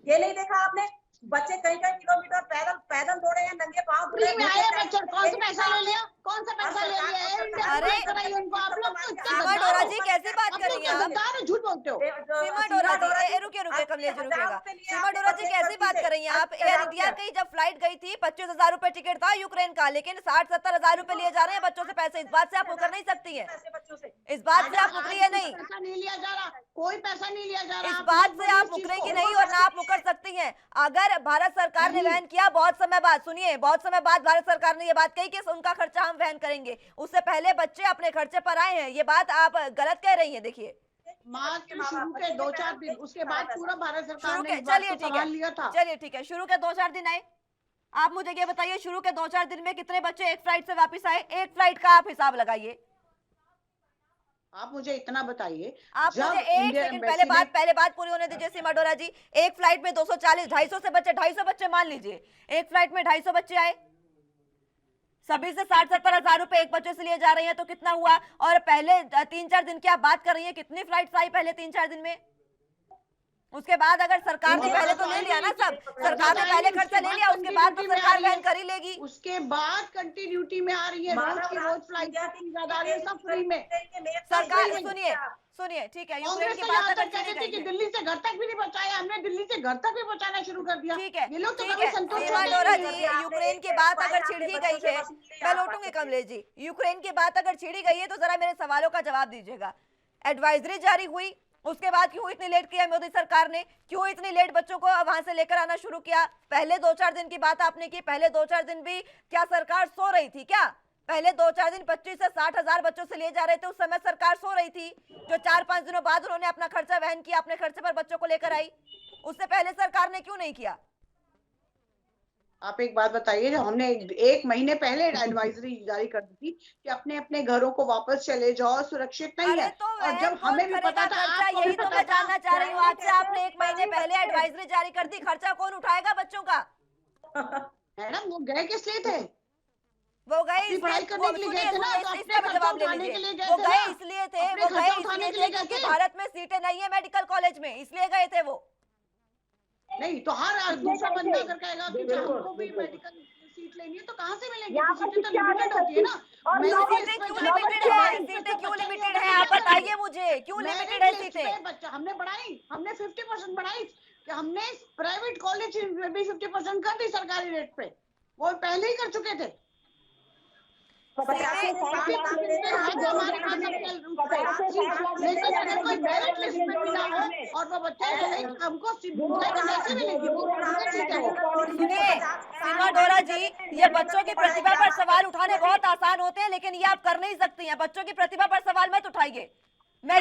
ये नहीं देखा आपने? बच्चे कई कई किलोमीटर पैदल पैदल दौड़े हैं, नंगे पाँव फ्री में आए बच्चे, कौन सा पैसा ले लिया? कौन सा पैसा ले लिया? एयर इंडिया अरे, फ्लाइट कराई उनको। आप लोग तो इतने सीमा गद्दार डोरा हो। जी कैसी बात आप कर लोग रही हैं तो आप? गद्दार हो, झूठ बोलते हो। सीमा डोरा जी, रुके कमलेश जी रुकेगा। सीमा डोरा जी कैसी बात कर रही हैं आप? एयर इंडिया की जब फ्लाइट गई थी 25,000 रुपए टिकट था यूक्रेन का, लेकिन 60-70 हजार रुपए लिए जा रहे हैं बच्चों से पैसे। इस बात से आप मुकर नहीं सकती हैं, बच्चों से। इस बात से आप आज मुकरी है कोई नहीं, पैसा नहीं लिया जा रहा, कोई पैसा नहीं लिया जा रहा। इस आप बात मत से बोलिए आप इस चीज मुकरेंगी को। नहीं और ना आप मुकर सकती हैं। अगर भारत सरकार ने नहीं। वहन किया, बहुत समय बाद, सुनिए, बहुत समय बाद भारत सरकार ने ये बात कही कि उनका खर्चा हम वहन करेंगे, उससे पहले बच्चे अपने खर्चे पर आए हैं। ये बात आप गलत कह रही हैं। देखिए मार्च के शुरू के 2-4 दिन, उसके बाद पूरा भारत सरकार शुरू ने के, इस बात चलिए को ठीक संभाल लिया है, था। चलिए ठीक है, शुरू के 2-4 दिन आए। आप मुझे ये बताइए, शुरू के 2-4 दिन में कितने बच्चे एक फ्लाइट से वापस आए? एक फ्लाइट का आप हिसाब लगाइए। आप मुझे इतना बताइए, आप जब मुझे एक इंडियन सेकंड एम्बेसी पहले बात पूरी होने दीजिए सीमा डोरा जी। एक फ्लाइट में 240-250 से बच्चे, 250 बच्चे मान लीजिए, एक फ्लाइट में 250 बच्चे आए, सभी से 60-70 हजार रुपए एक बच्चे से लिए जा रहे हैं, तो कितना हुआ? और पहले 3-4 दिन की आप बात कर रही हैं, कितनी फ्लाइट्स आई पहले 3-4 दिन में? उसके बाद अगर सरकार ने पहले तो ले लिया ना सब, सरकार ने पहले खर्चा ले लिया, उसके बाद तो सरकार वहन कर ही लेगी। उसके बाद कंटिन्यूटी में आ रही है, रोज की रोज फ्लाइट ज्यादा आ रही है, सब फ्री में। सरकार सुनिए ठीक है, यूक्रेन कांग्रेस की तो बात यहाँ अगर तक कहती छिड़ी थी कि गई, दिल्ली से घर तक भी नहीं पहुंचाया, हमने दिल्ली से घर तक भी पहुंचाना शुरू कर दिया। ठीक है, ये लोग तो ठीक कभी है, संतोष सीमा नहीं डोरा करेंगे। जी, यूक्रेन की बात अगर छिड़ ही गई है, मैं लौटूंगी कमलेश जी, यूक्रेन की बात अगर छिड़ी गई है तो जरा मेरे सवालों का जवाब दीजिएगा। एडवाइजरी जारी हुई, उसके बाद क्यों इतनी लेट किया मोदी सरकार ने? क्यों इतनी लेट बच्चों को वहां से लेकर आना शुरू किया? पहले 2-4 दिन की बात आपने की, पहले 2-4 दिन भी क्या सरकार सो रही थी क्या? पहले 2-4 दिन 25 से 60 हजार बच्चों से लिए जा रहे थे, उस समय सरकार सो रही थी। जो 4-5 दिनों बाद उन्होंने अपना खर्चा वहन किया, अपने खर्चे पर बच्चों को लेकर आई, उससे पहले सरकार ने क्यों नहीं किया? आप एक बात बताइए, जो हमने 1 महीने पहले एडवाइजरी जारी कर दी थी कि अपने अपने घरों को वापस चले जाओ, सुरक्षित नहीं है। तो और जब हमें भी पता था, आपको भी यही तो पता मैं था, जानना चाह रही हूँ आपसे। आपने 1 महीने पहले एडवाइजरी जारी कर दी, खर्चा कौन उठाएगा बच्चों का? मैडम वो गए किस लिए थे? वो गए अपनी पढ़ाई करने के लिए गए थे ना, तो इसका अपने भी जवाब ले खर्चा उठाने के लिए लीजिए। गए वो थे गए ना? इसलिए थे, अपने वो गए खर्चा उठाने इसलिए के लिए थे गए क्योंकि थे। भारत में सीटें नहीं है मेडिकल कॉलेज में, इसलिए गए थे वो। नहीं तो हर दूसरा बंदा अगर कहेगा कि हमको भी मेडिकल सीट लेनी है तो कहाँ से मिलेंगी? सीटें तो लिमिटेड होती है ना। सीटें क्यों लिमिटेड है? सीटें क्यों लिमिटेड है? आप बताइए मुझे, क्यों लिमिटेड है सीटें? बच्चा हमने बढ़ाई, हमने 50% बढ़ाई कि हमने प्राइवेट कॉलेज में भी 50% कर दी सरकारी रेट पे, वो पहले ही कर चुके थे। लेकिन अगर कोई मेरिट लिस्ट में भी ना हो और वो बच्चे हमको कैसे मिलेगी? सुनिए सीमा डोरा जी, ये बच्चों की प्रतिभा पर सवाल उठाने बहुत आसान होते हैं, लेकिन ये आप कर नहीं सकती हैं। बच्चों की प्रतिभा पर सवाल मत उठाइए। मैं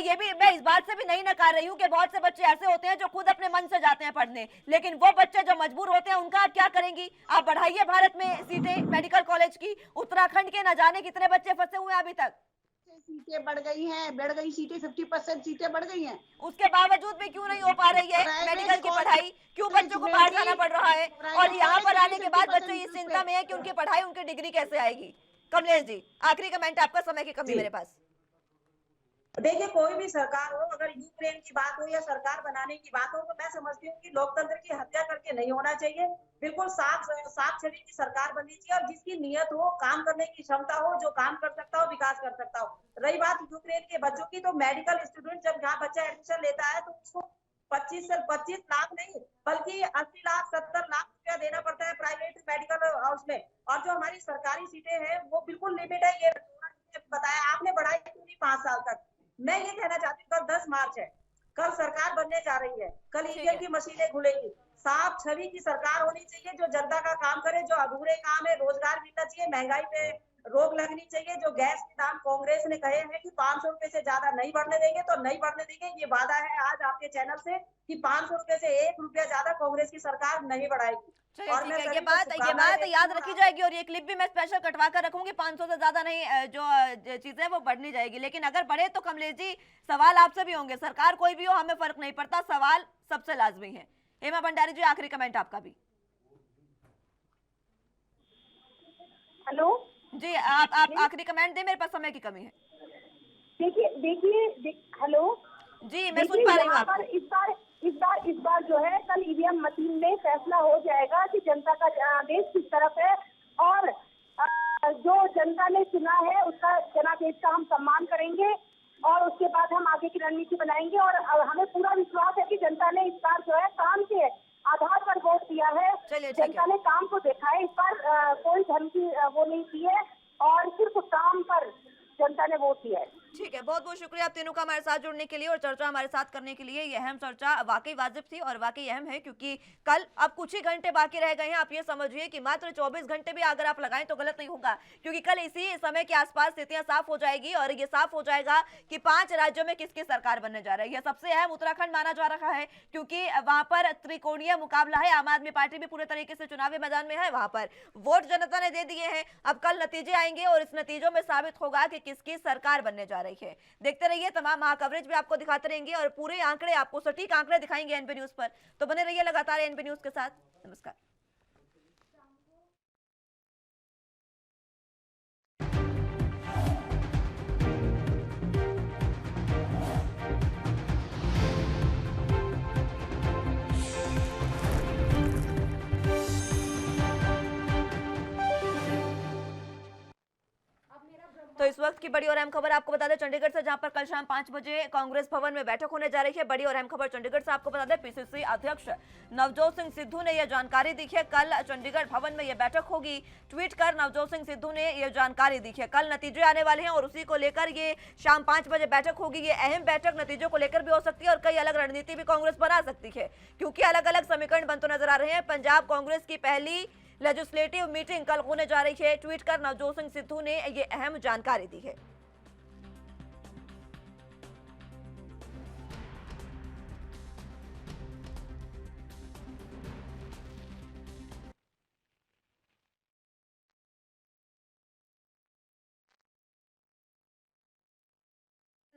इस बात से भी नहीं नकार रही हूँ कि बहुत से बच्चे ऐसे होते हैं जो खुद अपने मन से जाते हैं पढ़ने, लेकिन वो बच्चे जो मजबूर होते हैं उनका आप क्या करेंगी? आप बढ़ाइए भारत में सीटें मेडिकल कॉलेज की। उत्तराखंड के न जाने कितने बच्चे फंसे हुए हैं अभी तक। सीटें बढ़ गई सीटें, 50% सीटें बढ़ गई हैं। उसके बावजूद भी क्यों नहीं हो पा रही है प्राइवेट मेडिकल की कॉलेज पढ़ाई? क्यों बच्चों को में बाहर भी जाना पड़ रहा है? प्राइवेट और यहाँ पर कॉलेज आने के बाद बच्चे इस 50% चिंता में है कि उनकी पढ़ाई, उनकी डिग्री कैसे आएगी। कमलेश जी, आखिरी कमेंट आपका, समय की कमी जी। मेरे पास। देखिए, कोई भी सरकार हो, अगर यूक्रेन की बात हो या सरकार बनाने की बात हो, तो मैं समझती हूँ कि लोकतंत्र की हत्या करके नहीं होना चाहिए। बिल्कुल साफ साफ छवि की सरकार बननी चाहिए और जिसकी नियत हो, काम करने की क्षमता हो, जो काम कर सकता हो, विकास कर सकता हो। रही बात यूक्रेन के बच्चों की, तो मेडिकल स्टूडेंट जब यहाँ बच्चा एडमिशन लेता है तो उसको 25 लाख नहीं बल्कि 80 लाख 70 लाख रुपया देना पड़ता है प्राइवेट मेडिकल हाउस में। और जो हमारी सरकारी सीटें हैं वो बिल्कुल लिमिट है। ये बताया आपने, बढ़ाई क्यों नहीं 5 साल तक? मैं ये कहना चाहती हूँ, कल 10 मार्च है, कल सरकार बनने जा रही है, कल ईवीएम की मशीनें खुलेगी। साफ छवि की सरकार होनी चाहिए जो जनता का काम करे, जो अधूरे काम है रोजगार मिलना चाहिए, महंगाई पे रोक लगनी चाहिए। जो गैस के दाम कांग्रेस ने कहे हैं कि 500 रुपए से ज्यादा नहीं बढ़ने देंगे, तो नहीं बढ़ने देंगे। ये वादा है आज आपके चैनल से कि 500 रुपए से 1 रुपया ज्यादा कांग्रेस की सरकार नहीं बढ़ाएगी। चलिए और ठीक मैं है, सभी ये को बात शुभकामनाएं देती याद हूँ। रखी जाएगी और ये क्लिप भी मैं स्पेशल कटवा कर रखूंगी। 500 से ज्यादा नहीं, जो चीजें वो बढ़नी जाएगी। लेकिन अगर बढ़े तो कमलेश जी, सवाल आपसे भी होंगे। सरकार कोई भी हो, हमें फर्क नहीं पड़ता, सवाल सबसे लाजमी है। हेमा भंडारी जी, आखिरी कमेंट आपका भी। हेलो जी, आप आखिरी कमेंट दें, मेरे पास समय की कमी है। देखिए हेलो जी, मैं सुन पा रही हूँ यहाँ पर आपको। इस बार जो है कल ईवीएम मशीन में फैसला हो जाएगा कि जनता का देश किस तरफ है। और जो जनता ने चुना है उसका जनादेश का हम सम्मान करेंगे और उसके बाद हम आगे की रणनीति बनाएंगे। और हमें पूरा विश्वास है कि जनता ने इस बार जो है काम के आधार पर वोट दिया है। चलिए, ठीक है। जनता ने काम को देखा है, इस बार कोई धर्म की वो नहीं की है और सिर्फ काम पर जनता ने वोट दिया है। ठीक है, बहुत बहुत शुक्रिया आप तीनों का हमारे साथ जुड़ने के लिए और चर्चा हमारे साथ करने के लिए। ये अहम चर्चा वाकई वाजिब थी और वाकई अहम है, क्योंकि कल अब कुछ ही घंटे बाकी रह गए हैं। आप ये समझिए कि मात्र 24 घंटे भी अगर आप लगाएं तो गलत नहीं होगा, क्योंकि कल इसी समय के आसपास स्थितियां साफ हो जाएगी और ये साफ हो जाएगा कि 5 राज्यों में किसकी सरकार बनने जा रही है। सबसे अहम उत्तराखंड माना जा रहा है, क्योंकि वहां पर त्रिकोणीय मुकाबला है। आम आदमी पार्टी भी पूरे तरीके से चुनावी मैदान में है, वहां पर वोट जनता ने दे दिए हैं। अब कल नतीजे आएंगे और इस नतीजों में साबित होगा कि किसकी सरकार बनने जा रही है। देखते रहिए, तमाम महा कवरेज भी आपको दिखाते रहेंगे और पूरे आंकड़े, आपको सटीक आंकड़े दिखाएंगे एनपी न्यूज पर। तो बने रहिए लगातार एनपी न्यूज के साथ। नमस्कार। तो इस वक्त की बड़ी और अहम खबर आपको बता दें चंडीगढ़ से, जहां पर कल शाम 5 बजे कांग्रेस भवन में बैठक होने जा रही है। बड़ी और अहम खबर चंडीगढ़ से आपको बता दें, पीसीसी अध्यक्ष नवजोत सिंह सिद्धू ने यह जानकारी दी है। कल चंडीगढ़ भवन में यह बैठक होगी। ट्वीट कर नवजोत सिंह सिद्धू ने यह जानकारी दी है। कल नतीजे आने वाले हैं और उसी को लेकर ये शाम 5 बजे बैठक होगी। ये अहम बैठक नतीजों को लेकर भी हो सकती है और कई अलग रणनीति भी कांग्रेस बना सकती है, क्योंकि अलग अलग समीकरण बनते नजर आ रहे हैं। पंजाब कांग्रेस की पहली लेजिस्लेटिव मीटिंग कल होने जा रही है। ट्वीट कर नवजोत सिंह सिद्धू ने ये अहम जानकारी दी है।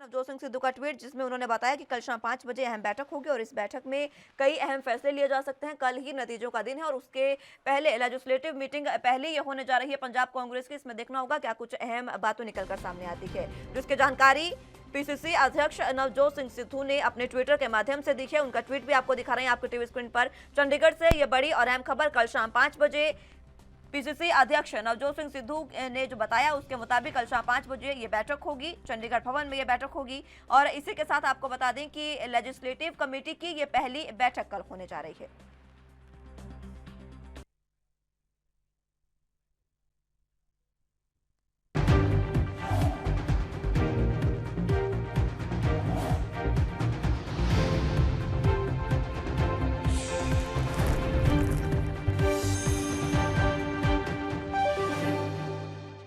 नवजोत सिंह सिद्धू का ट्वीट, जिसमें उन्होंने बताया कि कल शाम 5 बजे अहम बैठक होगी और इस बैठक में कई अहम फैसले लिए जा सकते हैं। कल ही नतीजों का दिन है और उसके पहले लेजिस्लेटिव मीटिंग पहले ये होने जा रही है पंजाब कांग्रेस की। इसमें देखना होगा क्या कुछ अहम बातें निकलकर सामने आती है, जिसकी जानकारी पीसीसी अध्यक्ष नवजोत सिंह सिद्धू ने अपने ट्विटर के माध्यम से दी है। उनका ट्वीट भी आपको दिखा रहे हैं आपके टीवी स्क्रीन पर। चंडीगढ़ से यह बड़ी और अहम खबर, कल शाम 5 बजे पीसीसी अध्यक्ष नवजोत सिंह सिद्धू ने जो बताया उसके मुताबिक कल शाम 5 बजे ये बैठक होगी, चंडीगढ़ भवन में ये बैठक होगी। और इसी के साथ आपको बता दें कि लेजिस्लेटिव कमेटी की ये पहली बैठक कल होने जा रही है।